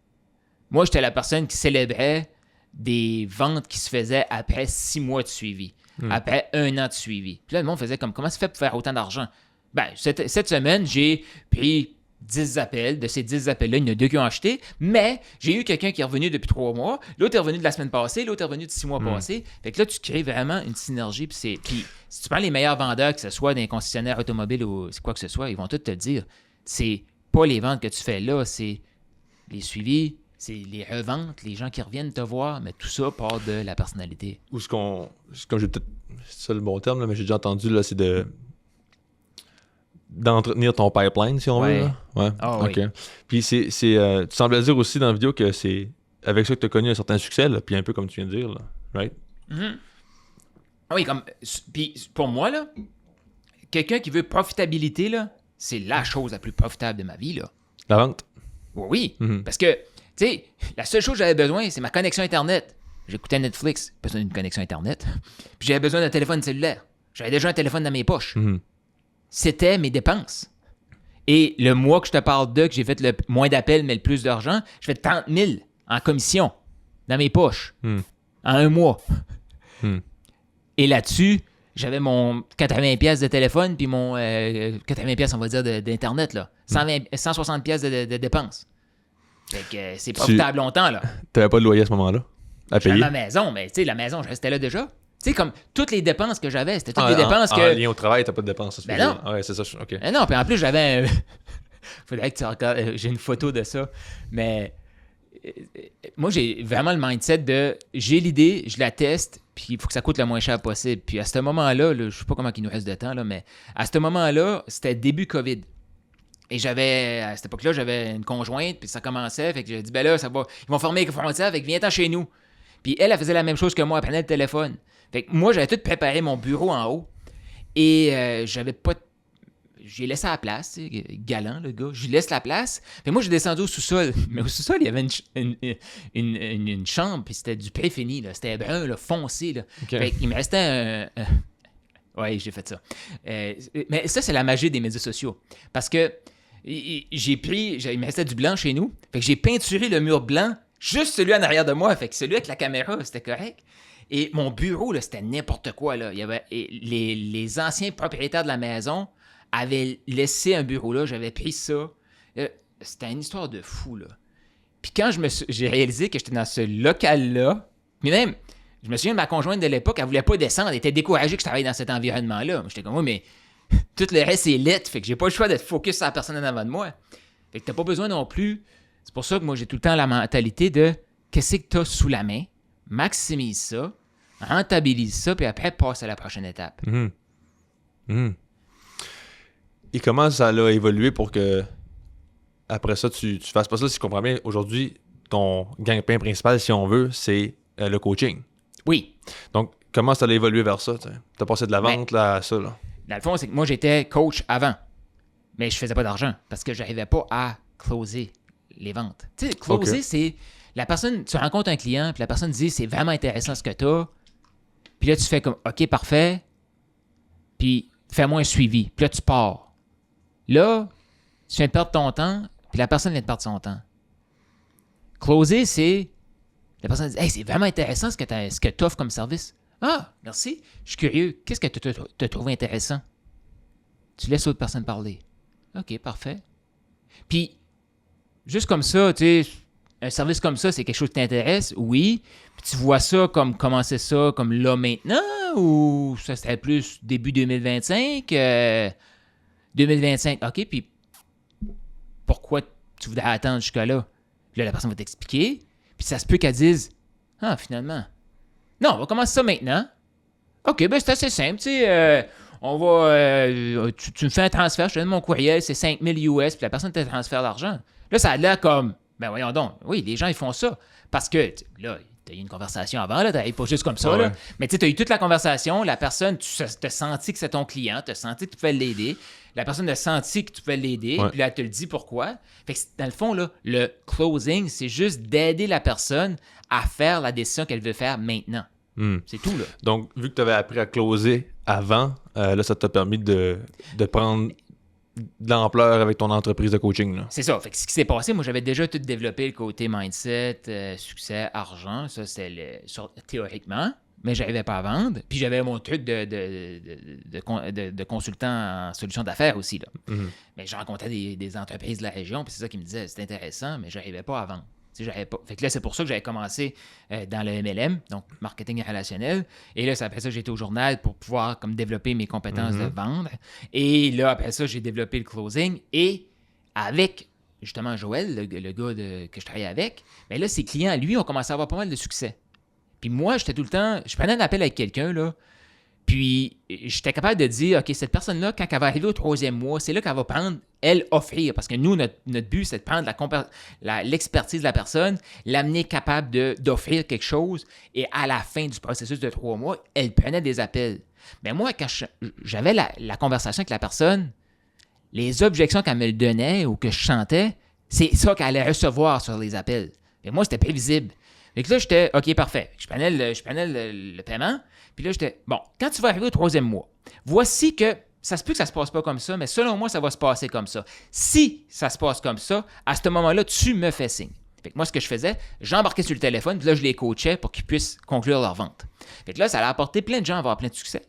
Moi, j'étais la personne qui célébrait des ventes qui se faisaient après 6 mois de suivi, après 1 an de suivi. Puis là, le monde faisait comme, comment ça fait pour faire autant d'argent? Ben, cette semaine, j'ai pris 10 appels. De ces 10 appels-là, il y en a 2 qui ont acheté, mais j'ai eu quelqu'un qui est revenu depuis 3 mois, l'autre est revenu de la semaine passée, l'autre est revenu de 6 mois passés. Fait que là, tu crées vraiment une synergie. Puis si tu prends les meilleurs vendeurs, que ce soit dans les concessionnaires automobiles ou quoi que ce soit, ils vont tous te dire, c'est pas les ventes que tu fais là, c'est les suivis, c'est les reventes, les gens qui reviennent te voir, mais tout ça part de la personnalité. Ou comme j'ai peut-être, c'est ça le bon terme, là, mais j'ai déjà entendu, là, c'est d'entretenir ton pipeline, si on veut. Là. Ouais. Oh, OK. oui. Puis tu semblais dire aussi dans la vidéo que c'est avec ça que tu as connu un certain succès, là, puis un peu comme tu viens de dire, là, right? Mm-hmm. Oui, puis pour moi, là, quelqu'un qui veut profitabilité, là, c'est la chose la plus profitable de ma vie, là. La vente? Oui, parce que, tu sais, la seule chose que j'avais besoin, c'est ma connexion Internet. J'écoutais Netflix, besoin d'une connexion Internet. Puis j'avais besoin d'un téléphone cellulaire. J'avais déjà un téléphone dans mes poches. C'était mes dépenses. Et le mois que je te parle que j'ai fait le moins d'appels, mais le plus d'argent, je fais 30 000 en commission dans mes poches en un mois. Et là-dessus, j'avais mon 80 pièces de téléphone puis mon 80 pièces, on va dire, d'Internet, là. 160 pièces de dépenses. Fait que c'est profitable longtemps, là. T'avais pas de loyer à ce moment-là à payer? J'avais ma maison, mais tu sais, la maison, je restais là déjà. Tu sais, comme toutes les dépenses que j'avais, c'était toutes les dépenses que... En lien au travail, t'as pas de dépenses. Ben non. Ah ouais, c'est ça, OK. Ben non, puis en plus, j'avais... Faudrait que tu regardes... J'ai une photo de ça, mais... Moi, j'ai vraiment le mindset de... J'ai l'idée, je la teste, puis il faut que ça coûte le moins cher possible. Puis à ce moment-là, je sais pas comment il nous reste de temps, là, mais à ce moment-là, c'était début COVID. Et à cette époque-là, j'avais une conjointe, puis ça commençait, fait que j'ai dit, ben là, ça va... Ils vont fermer les frontières, fait que viens-t'en chez nous. Puis elle faisait la même chose que moi, elle prenait le téléphone. Fait que moi, j'avais tout préparé mon bureau en haut et j'avais pas... J'ai laissé la place, galant, le gars. Je lui laisse la place. Fait que moi, j'ai descendu au sous-sol. Mais au sous-sol, il y avait une chambre, puis c'était du préfini, là. C'était brun, là, foncé, là. Okay. Fait qu'il me restait un... Oui, j'ai fait ça. Mais ça, c'est la magie des médias sociaux. Parce que il me restait du blanc chez nous. Fait que j'ai peinturé le mur blanc, juste celui en arrière de moi. Fait que celui avec la caméra, c'était correct. Et mon bureau, là, c'était n'importe quoi. Là. Il y avait, les anciens propriétaires de la maison avaient laissé un bureau là. J'avais pris ça. C'était une histoire de fou. Là. Puis quand j'ai réalisé que j'étais dans ce local-là, mais même, je me souviens de ma conjointe de l'époque, elle voulait pas descendre. Elle était découragée que je travaille dans cet environnement-là. J'étais comme, oui, mais tout le reste, c'est lit. Fait que j'ai pas le choix d'être focus sur la personne en avant de moi. Fait que t'as pas besoin non plus. C'est pour ça que moi, j'ai tout le temps la mentalité de qu'est-ce que t'as sous la main, maximise ça, rentabilise ça, puis après, passe à la prochaine étape. Et comment ça a évolué pour que, après ça, tu fasses pas ça? Si je comprends bien, aujourd'hui, ton gagne-pain principal, si on veut, c'est le coaching. Oui. Donc, comment ça a évolué vers ça? Tu as passé de la vente là, à ça? Là? Dans le fond, c'est que moi, j'étais coach avant, mais je faisais pas d'argent parce que j'arrivais pas à closer les ventes. Tu sais, closer, c'est la personne, tu rencontres un client, puis la personne dit c'est vraiment intéressant ce que tu as. Puis là, tu fais comme OK, parfait. Puis fais-moi un suivi. Puis là, tu pars. Là, tu viens de perdre ton temps, puis la personne vient de perdre son temps. Closer, c'est la personne dit hey, c'est vraiment intéressant ce que tu offres comme service. Ah, merci. Je suis curieux. Qu'est-ce que tu as trouvé intéressant? Tu laisses l'autre personne parler. OK, parfait. Puis, juste comme ça, tu sais, un service comme ça, c'est quelque chose qui t'intéresse? Oui. Puis tu vois ça comme commencer ça comme là maintenant ou ça serait plus début 2025? 2025, OK. Puis, pourquoi tu voudrais attendre jusqu'à là? Puis là, la personne va t'expliquer. Puis ça se peut qu'elle dise, ah, finalement. Non, on va commencer ça maintenant. OK, ben c'est assez simple, tu sais. On va. Tu me fais un transfert, je te donne mon courriel, c'est 5000 US, puis la personne te transfère l'argent. Là, ça a l'air comme, ben voyons donc, oui, les gens, ils font ça. Parce que, là, tu as eu une conversation avant, là, tu pas juste comme ça, là. Mais tu sais, tu as eu toute la conversation, la personne, tu as senti que c'est ton client, tu as senti que tu pouvais l'aider, la personne a senti que tu pouvais l'aider, puis là, elle te le dit pourquoi. Fait que, dans le fond, là, le closing, c'est juste d'aider la personne à faire la décision qu'elle veut faire maintenant. C'est tout, là. Donc, vu que tu avais appris à closer avant, là, ça t'a permis de prendre de l'ampleur avec ton entreprise de coaching. Là. C'est ça. Fait que ce qui s'est passé, moi, j'avais déjà tout développé le côté mindset, succès, argent. Ça, c'était théoriquement, mais je n'arrivais pas à vendre. Puis j'avais mon truc de consultant en solution d'affaires aussi. Là. Mais je rencontrais des entreprises de la région, puis c'est ça qui me disait, c'est intéressant, mais je n'arrivais pas à vendre. Fait que là, c'est pour ça que j'avais commencé dans le MLM, donc marketing relationnel. Et là, c'est après ça que j'ai été au journal pour pouvoir comme développer mes compétences de vendre. Et là, après ça, j'ai développé le closing. Et avec, justement, Joël, le gars que je travaillais avec, bien là, ses clients, lui, ont commencé à avoir pas mal de succès. Puis moi, j'étais tout le temps... Je prenais un appel avec quelqu'un, là, puis j'étais capable de dire, OK, cette personne-là, quand elle va arriver au 3e mois, c'est là qu'elle va prendre, elle, offrir. Parce que nous, notre but, c'est de prendre l'expertise de la personne, l'amener capable d'offrir quelque chose, et à la fin du processus de 3 mois, elle prenait des appels. Mais moi, quand j'avais la conversation avec la personne, les objections qu'elle me donnait ou que je chantais, c'est ça qu'elle allait recevoir sur les appels. Et moi, c'était prévisible. Fait que là, j'étais, OK, parfait. Je prenais le paiement. Puis là, j'étais, bon, quand tu vas arriver au 3e mois, voici que ça se peut que ça se passe pas comme ça, mais selon moi, ça va se passer comme ça. Si ça se passe comme ça, à ce moment-là, tu me fais signe. Fait que moi, ce que je faisais, j'embarquais sur le téléphone, puis là, je les coachais pour qu'ils puissent conclure leur vente. Fait que là, ça a apporté plein de gens à avoir plein de succès.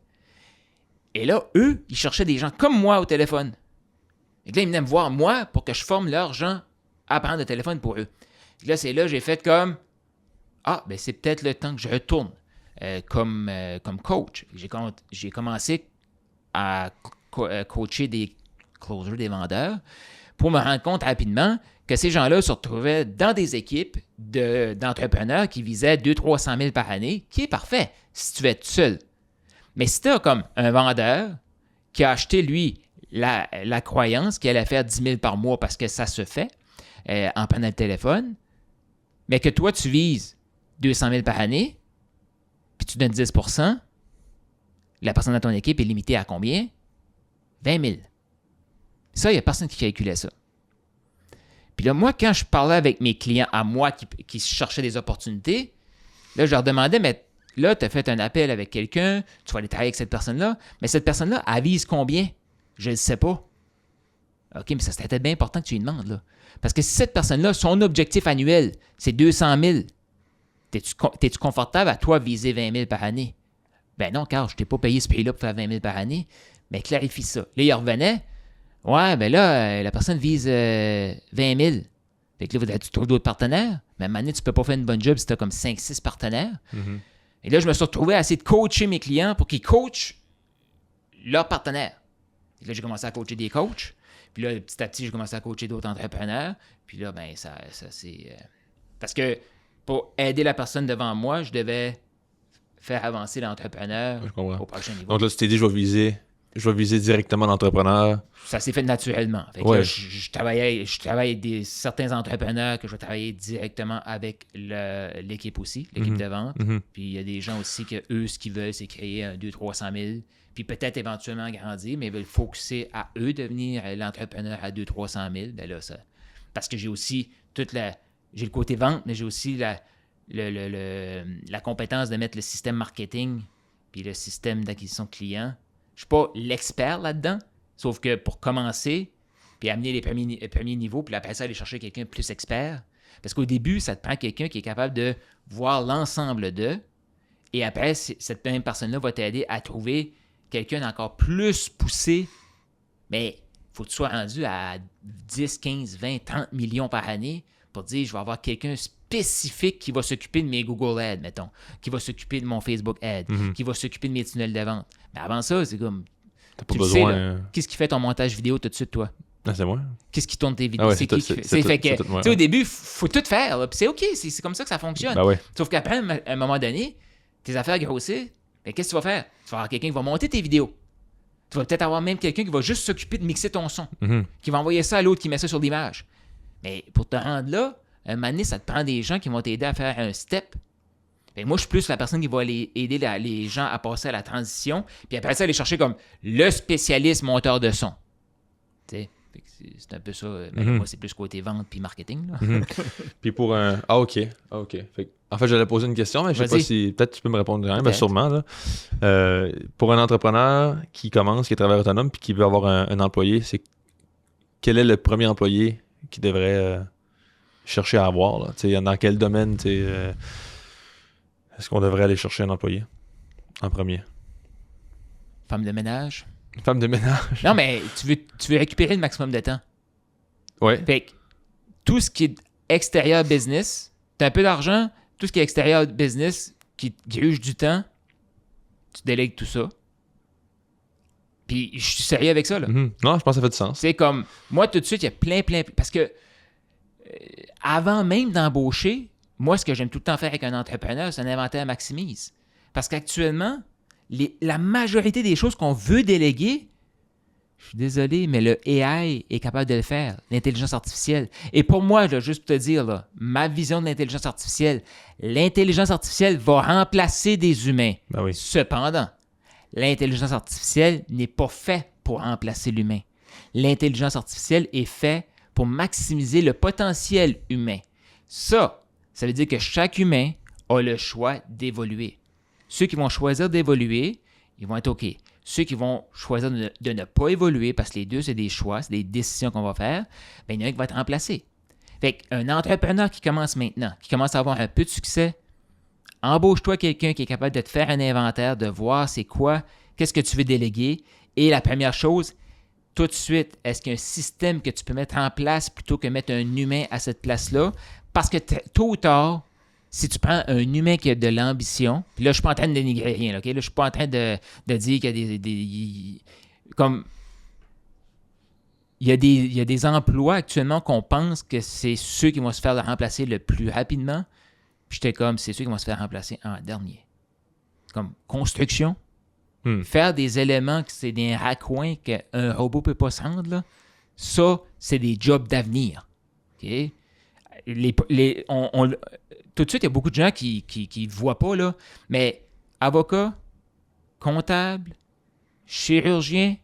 Et là, eux, ils cherchaient des gens comme moi au téléphone. Fait que là, ils venaient me voir, moi, pour que je forme leurs gens à prendre le téléphone pour eux. Fait que là, c'est là j'ai fait comme, ah, ben c'est peut-être le temps que je retourne. Comme coach. J'ai commencé à coacher des closers, des vendeurs, pour me rendre compte rapidement que ces gens-là se retrouvaient dans des équipes d'entrepreneurs qui visaient 200-300 000 par année, qui est parfait si tu veux être seul. Mais si tu as comme un vendeur qui a acheté, lui, la croyance qu'il allait faire 10 000 par mois parce que ça se fait en prenant le téléphone, mais que toi, tu vises 200 000 par année, puis tu donnes 10 %, la personne dans ton équipe est limitée à combien? 20 000. Ça, il n'y a personne qui calculait ça. Puis là, moi, quand je parlais avec mes clients à moi qui cherchaient des opportunités, là, je leur demandais, mais là, tu as fait un appel avec quelqu'un, tu vas aller travailler avec cette personne-là, mais cette personne-là, elle vise combien? Je ne le sais pas. OK, mais ça serait peut-être bien important que tu lui demandes, là. Parce que si cette personne-là, son objectif annuel, c'est 200 000, t'es-tu confortable à toi viser 20 000 par année? Ben non, car je t'ai pas payé ce prix-là pour faire 20 000 par année. Mais clarifie ça. Là, il revenait. Ouais, ben là, la personne vise 20 000. Fait que là, tu trouves d'autres partenaires. Mais à un moment donné, tu peux pas faire une bonne job si tu as comme 5-6 partenaires. Mm-hmm. Et là, je me suis retrouvé à essayer de coacher mes clients pour qu'ils coachent leurs partenaires. Et là, j'ai commencé à coacher des coachs. Puis là, petit à petit, j'ai commencé à coacher d'autres entrepreneurs. Puis là, ben ça c'est... Parce que pour aider la personne devant moi, je devais faire avancer l'entrepreneur au prochain niveau. Donc là, tu t'es dit, je vais viser directement l'entrepreneur. Ça s'est fait naturellement. Fait que là, je travaille avec certains entrepreneurs que je vais travailler directement avec l'équipe aussi, l'équipe de vente. Mm-hmm. Puis il y a des gens aussi que eux, ce qu'ils veulent, c'est créer 200-300 000, puis peut-être éventuellement grandir, mais ils veulent focuser à eux devenir l'entrepreneur à 200-300 000. Ben là, ça... Parce que j'ai aussi j'ai le côté vente, mais j'ai aussi la compétence de mettre le système marketing puis le système d'acquisition de clients. Je ne suis pas l'expert là-dedans, sauf que pour commencer, puis amener les premiers niveaux, puis après ça, aller chercher quelqu'un de plus expert. Parce qu'au début, ça te prend quelqu'un qui est capable de voir l'ensemble d'eux Et après, cette même personne-là va t'aider à trouver quelqu'un d'encore plus poussé. Mais il faut que tu sois rendu à 10, 15, 20, 30 millions par année pour dire je vais avoir quelqu'un spécifique qui va s'occuper de mes Google Ads, mettons, qui va s'occuper de mon Facebook Ads, qui va s'occuper de mes tunnels de vente. Mais avant ça, c'est comme... T'as pas besoin... Sais, là, qu'est-ce qui fait ton montage vidéo tout de suite, toi? Ah, c'est moi. Qu'est-ce qui tourne tes vidéos? Ouais, c'est qui fait? C'est tout moi. Au début, il faut tout faire. Là, puis c'est OK, c'est comme ça que ça fonctionne. Ben ouais. Sauf qu'après, à un moment donné, tes affaires grossissent. Ben, qu'est-ce que tu vas faire? Tu vas avoir quelqu'un qui va monter tes vidéos. Tu vas peut-être avoir même quelqu'un qui va juste s'occuper de mixer ton son, qui va envoyer ça à l'autre qui met ça sur l'image. Mais pour te rendre là, un moment donné, ça te prend des gens qui vont t'aider à faire un step. Ben, moi, je suis plus la personne qui va aider les gens à passer à la transition, puis après ça, aller chercher comme le spécialiste monteur de son. Tu sais, c'est un peu ça. Mais moi, c'est plus côté vente puis marketing. Là. Puis pour un... Ah, OK. En fait, j'allais poser une question, mais je sais pas si... Peut-être tu peux me répondre rien, mais sûrement. Là. Pour un entrepreneur qui commence, qui est travailleur autonome, puis qui veut avoir un employé, quel est le premier employé qu'il devrait chercher à avoir? Là? Dans quel domaine est-ce qu'on devrait aller chercher un employé en premier? Femme de ménage. Femme de ménage? Non, mais tu veux récupérer le maximum de temps. Oui. Fait que tout ce qui est extérieur business, tu as un peu d'argent, tout ce qui est extérieur business qui gruge du temps, tu délègues tout ça. Puis je suis sérieux avec ça, là. Non, je pense que ça fait du sens. C'est comme, moi, tout de suite, il y a plein... Parce que avant même d'embaucher, moi, ce que j'aime tout le temps faire avec un entrepreneur, c'est un inventaire maximise. Parce qu'actuellement, la majorité des choses qu'on veut déléguer, je suis désolé, mais le AI est capable de le faire, l'intelligence artificielle. Et pour moi, là, juste pour te dire, là, ma vision de l'intelligence artificielle va remplacer des humains. Ben oui. Cependant, l'intelligence artificielle n'est pas faite pour remplacer l'humain. L'intelligence artificielle est faite pour maximiser le potentiel humain. Ça veut dire que chaque humain a le choix d'évoluer. Ceux qui vont choisir d'évoluer, ils vont être OK. Ceux qui vont choisir de ne pas évoluer, parce que les deux, c'est des choix, c'est des décisions qu'on va faire, bien, il y en a un qui va être remplacé. Fait qu'un entrepreneur qui commence maintenant, qui commence à avoir un peu de succès, embauche-toi quelqu'un qui est capable de te faire un inventaire, de voir c'est quoi, qu'est-ce que tu veux déléguer. Et la première chose, tout de suite, est-ce qu'il y a un système que tu peux mettre en place plutôt que mettre un humain à cette place-là? Parce que tôt ou tard, si tu prends un humain qui a de l'ambition, puis là, je ne suis pas en train de dénigrer rien, OK? Là, je ne suis pas en train de dire qu'il y a comme il y a des emplois actuellement qu'on pense que c'est ceux qui vont se faire remplacer le plus rapidement. Puis j'étais comme, c'est ceux qui vont se faire remplacer en dernier. Comme construction. Faire des éléments que c'est des raccoins qu'un robot ne peut pas se rendre, là, ça, c'est des jobs d'avenir. OK? Tout de suite, il y a beaucoup de gens qui ne voient pas, là, mais avocat, comptable, chirurgien,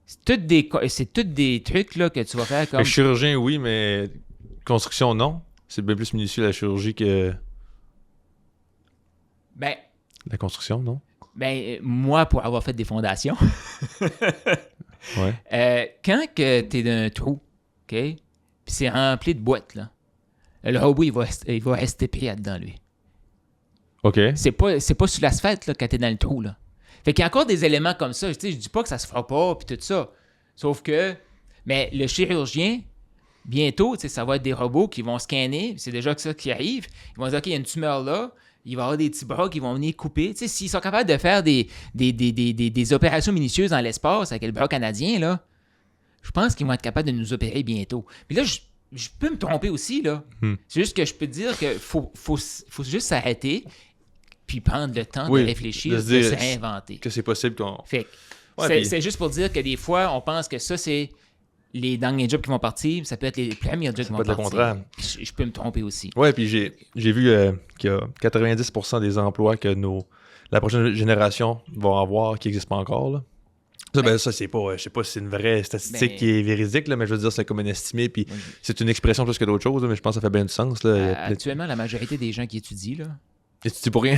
c'est tous des trucs là, que tu vas faire comme... Le chirurgien, oui, mais construction, non. C'est bien plus minutieux la chirurgie que la construction, non? Ben, moi, pour avoir fait des fondations, ouais. Quand tu es dans un trou, OK, puis c'est rempli de boîtes, là, le robot, il va rester pris là-dedans, lui. OK. C'est pas sur l'asphalte là, quand tu es dans le trou, là. Fait qu'il y a encore des éléments comme ça. Je dis pas que ça se fera pas, puis tout ça. Sauf que, mais le chirurgien, bientôt, ça va être des robots qui vont scanner. C'est déjà que ça qui arrive. Ils vont dire, OK, il y a une tumeur là. Il va y avoir des petits bras qui vont venir couper. S'ils sont capables de faire des opérations minutieuses dans l'espace avec le bras canadien, là, je pense qu'ils vont être capables de nous opérer bientôt. Puis là, je peux me tromper aussi, là. C'est juste que je peux te dire qu'il faut juste s'arrêter puis prendre le temps de réfléchir, de se réinventer. Que c'est possible qu'on... Fait que c'est juste pour dire que des fois, on pense que ça, c'est les derniers jobs qui vont partir, ça peut être les premiers jobs qui vont partir. Ça peut être le contraire. Je peux me tromper aussi. Oui, puis j'ai vu qu'il y a 90% des emplois que la prochaine génération va avoir qui n'existent pas encore, là. Ça, ça c'est pas, je sais pas si c'est une vraie statistique qui est véridique, là, mais je veux dire, c'est comme un estimé, puis c'est une expression plus que d'autres choses, là, mais je pense que ça fait bien du sens. Là. Actuellement, la majorité des gens qui étudient, là... Étudies pour rien?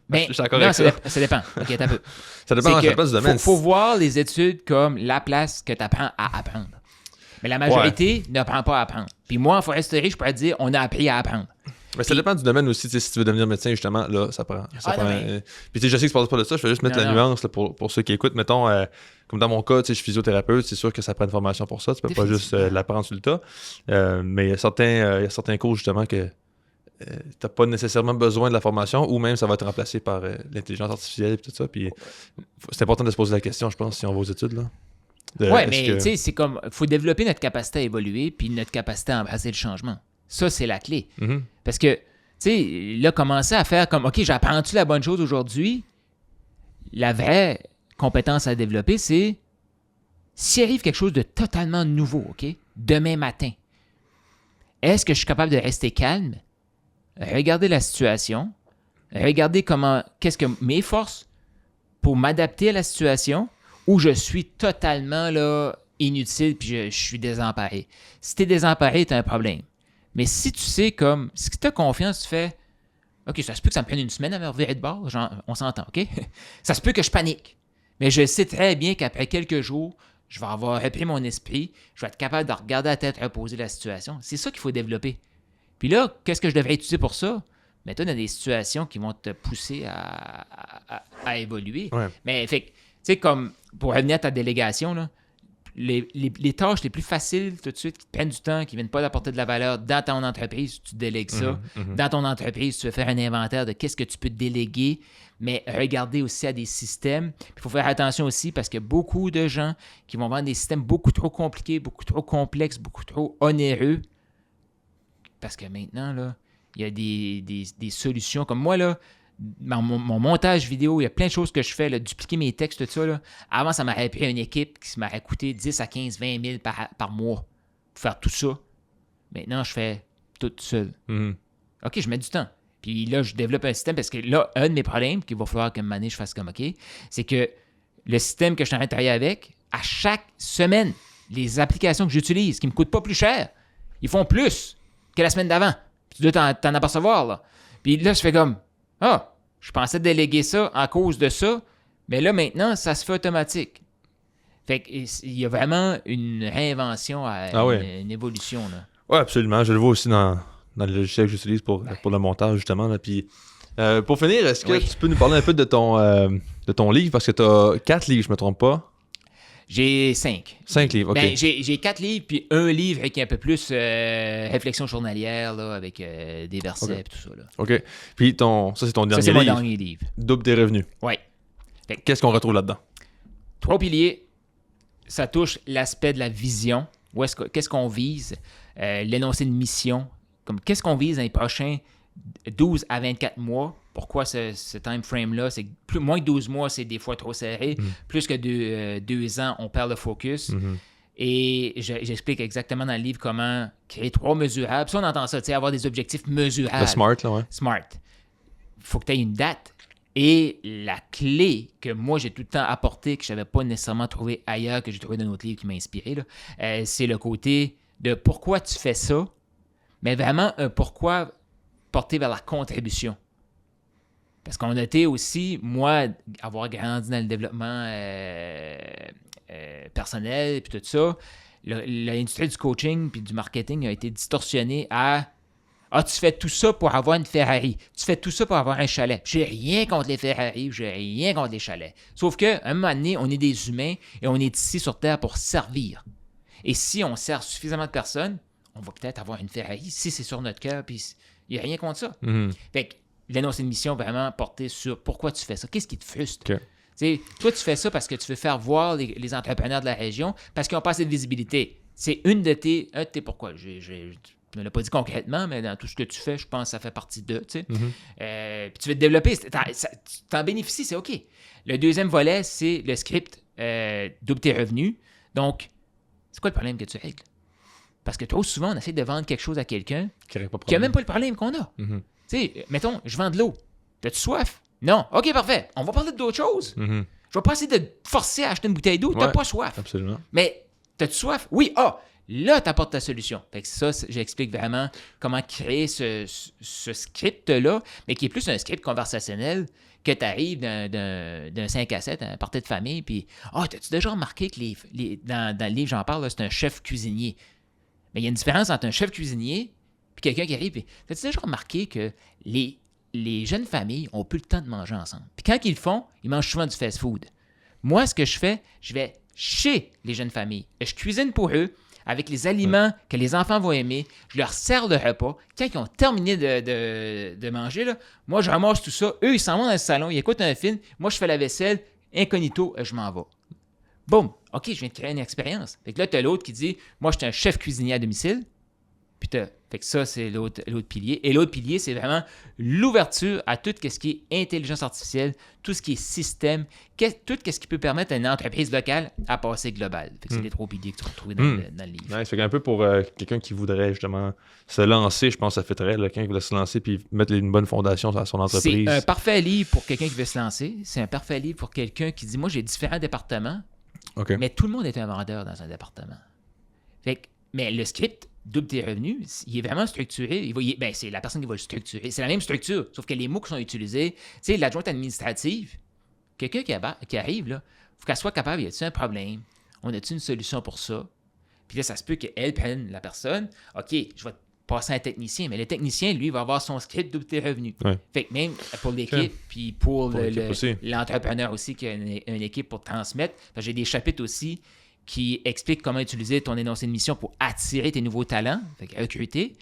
Ben, je suis d'accord non, avec ça. Ça dépend. OK, t'as peu. Ça dépend du domaine. Faut voir les études comme la place que tu apprends à apprendre. Mais la majorité n'apprend pas à apprendre. Puis moi, en foresterie, je pourrais te dire, on a appris à apprendre. Mais ça dépend du domaine aussi. Si tu veux devenir médecin, justement, là, ça prend. Puis je sais que tu parles pas de ça, je vais juste mettre la nuance là, pour ceux qui écoutent. Mettons, comme dans mon cas, je suis physiothérapeute, c'est sûr que ça prend une formation pour ça. Tu peux pas juste l'apprendre sur le tas. Mais il y a certains cours, justement, que tu n'as pas nécessairement besoin de la formation, ou même ça va être remplacé par l'intelligence artificielle et tout ça. Puis c'est important de se poser la question, je pense, si on va aux études, là. Oui, mais tu sais, c'est comme, il faut développer notre capacité à évoluer puis notre capacité à embrasser le changement. Ça, c'est la clé. Mm-hmm. Parce que, tu sais, là, commencer à faire comme, OK, j'apprends-tu la bonne chose aujourd'hui? La vraie compétence à développer, c'est s'il arrive quelque chose de totalement nouveau, OK, demain matin, est-ce que je suis capable de rester calme, regarder la situation, regarder qu'est-ce que mes forces pour m'adapter à la situation, où je suis totalement là, inutile puis je suis désemparé. Si tu es désemparé, tu as un problème. Mais si tu sais comme, si tu as confiance, tu fais OK, ça se peut que ça me prenne une semaine à me revirer de bord, genre, on s'entend, OK? Ça se peut que je panique. Mais je sais très bien qu'après quelques jours, je vais avoir repris mon esprit, je vais être capable de regarder à tête reposer la situation. C'est ça qu'il faut développer. Puis là, qu'est-ce que je devrais utiliser pour ça? Mais toi, il y a des situations qui vont te pousser à évoluer. Ouais. Mais fait tu sais, comme pour revenir à ta délégation, là, les tâches les plus faciles tout de suite, qui te prennent du temps, qui ne viennent pas d'apporter de la valeur dans ton entreprise, tu délègues ça. Dans ton entreprise, tu veux faire un inventaire de qu'est-ce que tu peux déléguer, mais regarder aussi à des systèmes. Il faut faire attention aussi parce qu'il y a beaucoup de gens qui vont vendre des systèmes beaucoup trop compliqués, beaucoup trop complexes, beaucoup trop onéreux. Parce que maintenant, là, il y a des solutions comme moi, là, mon montage vidéo, il y a plein de choses que je fais, là, dupliquer mes textes, tout ça. Là. Avant, ça m'aurait pris une équipe qui m'aurait coûté 10 à 15, 20 000 par mois pour faire tout ça. Maintenant, je fais tout seul. Mm-hmm. OK, je mets du temps. Puis là, je développe un système parce que là, un de mes problèmes qu'il va falloir qu'à un moment donné, je fasse comme OK, c'est que le système que je suis en train de travailler avec, à chaque semaine, les applications que j'utilise, qui ne me coûtent pas plus cher, ils font plus que la semaine d'avant. Puis tu dois t'en apercevoir, là. Puis là, je fais comme je pensais déléguer ça à cause de ça, mais là, maintenant, ça se fait automatique. Fait qu'il y a vraiment une réinvention, une évolution, là. Oui, absolument. Je le vois aussi dans le logiciel que j'utilise pour le montage, justement. Là. Puis, pour finir, est-ce que tu peux nous parler un peu de ton livre? Parce que tu as 4 livres, je ne me trompe pas. J'ai 5. 5 livres, OK. Ben, j'ai 4 livres, puis un livre qui est un peu plus réflexion journalière, là, avec des versets et tout ça. Là. OK. Puis ça, c'est ton dernier livre. Ça, c'est mon dernier livre. Double tes revenus. Oui. Qu'est-ce qu'on retrouve là-dedans? 3 piliers. Ça touche l'aspect de la vision. Qu'est-ce qu'on vise? L'énoncé de mission. Comme qu'est-ce qu'on vise dans les prochains 12 à 24 mois? Pourquoi ce time frame-là? C'est moins que 12 mois, c'est des fois trop serré. Plus que 2 ans, on perd le focus. Et j'explique exactement dans le livre comment créer 3 mesurables. Ça, on entend ça, avoir des objectifs mesurables. Le SMART, là, ouais. SMART. Il faut que tu aies une date. Et la clé que moi, j'ai tout le temps apportée, que je n'avais pas nécessairement trouvé ailleurs, que j'ai trouvé dans un autre livre qui m'a inspiré, là, c'est le côté de pourquoi tu fais ça, mais vraiment un pourquoi porté vers la contribution. Parce qu'on a été aussi, moi, avoir grandi dans le développement personnel puis tout ça, l'industrie du coaching puis du marketing a été distorsionnée à tu fais tout ça pour avoir une Ferrari, tu fais tout ça pour avoir un chalet. J'ai rien contre les Ferrari, j'ai rien contre les chalets. Sauf qu'à un moment donné, on est des humains et on est ici sur Terre pour servir. Et si on sert suffisamment de personnes, on va peut-être avoir une Ferrari si c'est sur notre cœur, puis il n'y a rien contre ça. Fait que l'énoncé de mission vraiment porté sur pourquoi tu fais ça. Qu'est-ce qui te frustre? Okay. Toi, tu fais ça parce que tu veux faire voir les entrepreneurs de la région parce qu'ils n'ont pas assez de visibilité. C'est un de tes pourquoi. Je ne me l'ai pas dit concrètement, mais dans tout ce que tu fais, je pense que ça fait partie de. Puis tu veux te développer, tu t'en bénéficies, c'est OK. Le deuxième volet, c'est le script double tes revenus. Donc, c'est quoi le problème que tu règles? Parce que trop souvent, on essaie de vendre quelque chose à quelqu'un qui n'a même pas le problème qu'on a. Tu sais, mettons, je vends de l'eau. T'as-tu soif? Non. OK, parfait. On va parler d'autres choses. Je vais pas essayer de te forcer à acheter une bouteille d'eau. T'as pas soif. Absolument. Mais t'as-tu soif? Oui. Là, t'apportes ta solution. Fait que ça, j'explique vraiment comment créer ce script-là, mais qui est plus un script conversationnel que tu arrives d'un 5 à 7, un party de famille, puis t'as-tu déjà remarqué que dans le livre, j'en parle, là, c'est un chef cuisinier. Mais il y a une différence entre un chef cuisinier Puis quelqu'un qui arrive, t'as-tu déjà remarqué que les jeunes familles ont plus le temps de manger ensemble? Puis quand ils le font, ils mangent souvent du fast-food. Moi, ce que je fais, je vais chez les jeunes familles. Je cuisine pour eux avec les aliments que les enfants vont aimer. Je leur sers le repas. Quand ils ont terminé de manger, là, moi, je ramasse tout ça. Eux, ils s'en vont dans le salon, ils écoutent un film. Moi, je fais la vaisselle, incognito, je m'en vais. Boum! OK, je viens de créer une expérience. Fait que là, tu as l'autre qui dit, moi, je suis un chef cuisinier à domicile. Puis fait que ça, c'est l'autre pilier. Et l'autre pilier, c'est vraiment l'ouverture à tout ce qui est intelligence artificielle, tout ce qui est système, tout ce qui peut permettre à une entreprise locale à passer global. Fait que c'est les 3 piliers que tu vas retrouver dans le livre. Ouais, ça fait qu'un peu pour quelqu'un qui voudrait justement se lancer, je pense que ça fait très quelqu'un qui voudrait se lancer puis mettre une bonne fondation sur son entreprise. C'est un parfait livre pour quelqu'un qui veut se lancer. C'est un parfait livre pour quelqu'un qui dit, moi, j'ai différents départements, mais tout le monde est un vendeur dans un département. Fait que, mais le script, double tes revenus, il est vraiment structuré. C'est la personne qui va le structurer. C'est la même structure, sauf que les mots qui sont utilisés, tu sais, l'adjointe administrative, quelqu'un qui arrive, là, il faut qu'elle soit capable, y a-t-il un problème? On a-t-il une solution pour ça? Puis là, ça se peut qu'elle prenne la personne. OK, je vais passer à un technicien, mais le technicien, lui, va avoir son script double tes revenus. Ouais. Fait que même pour l'équipe, puis pour l'entrepreneur aussi, qui a une équipe pour transmettre, j'ai des chapitres aussi qui explique comment utiliser ton énoncé de mission pour attirer tes nouveaux talents, fait que recruter,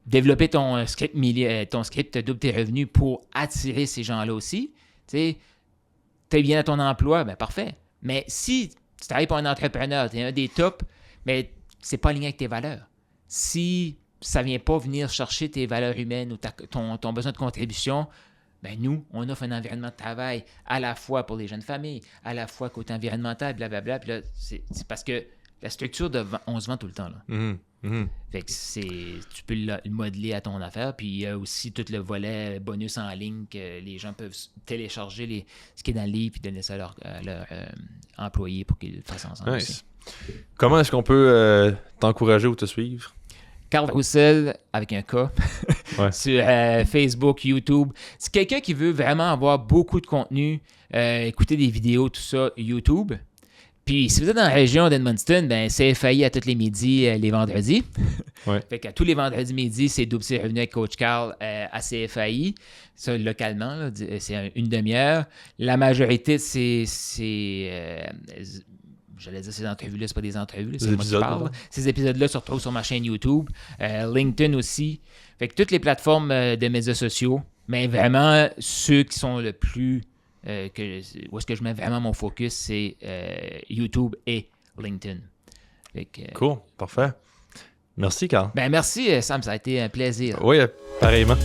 développer ton script double tes revenus pour attirer ces gens-là aussi. Tu sais, t'es bien à ton emploi, ben parfait. Mais si tu travailles pour un entrepreneur, tu es un des tops, mais c'est pas aligné avec tes valeurs. Si ça vient pas venir chercher tes valeurs humaines ou ton besoin de contribution, ben nous, on offre un environnement de travail à la fois pour les jeunes familles, à la fois côté environnemental, blablabla. Puis là, c'est parce que la structure, on se vend tout le temps. Là. Fait que tu peux le modeler à ton affaire. Puis il y a aussi tout le volet bonus en ligne que les gens peuvent télécharger ce qui est dans le livre puis donner ça à leur employé pour qu'ils le fassent ensemble. Nice. Comment est-ce qu'on peut t'encourager ou te suivre? Carl Roussel, avec un K, sur Facebook, YouTube. C'est quelqu'un qui veut vraiment avoir beaucoup de contenu, écouter des vidéos, tout ça, YouTube. Puis, si vous êtes dans la région d'Edmundston, ben CFAI à tous les midis, les vendredis. Fait qu'à tous les vendredis midi, c'est Double ses revenus avec Coach Carl à CFAI. Ça, localement, là, c'est une demi-heure. La majorité, j'allais dire ces entrevues-là, c'est pas des entrevues, c'est moi qui parle. Ces épisodes-là se retrouvent sur ma chaîne YouTube, LinkedIn aussi. Fait que toutes les plateformes de médias sociaux, mais vraiment ceux qui sont le plus... où est-ce que je mets vraiment mon focus, c'est YouTube et LinkedIn. Cool, parfait. Merci, Carl. Ben merci, Sam, ça a été un plaisir. Oui, pareillement.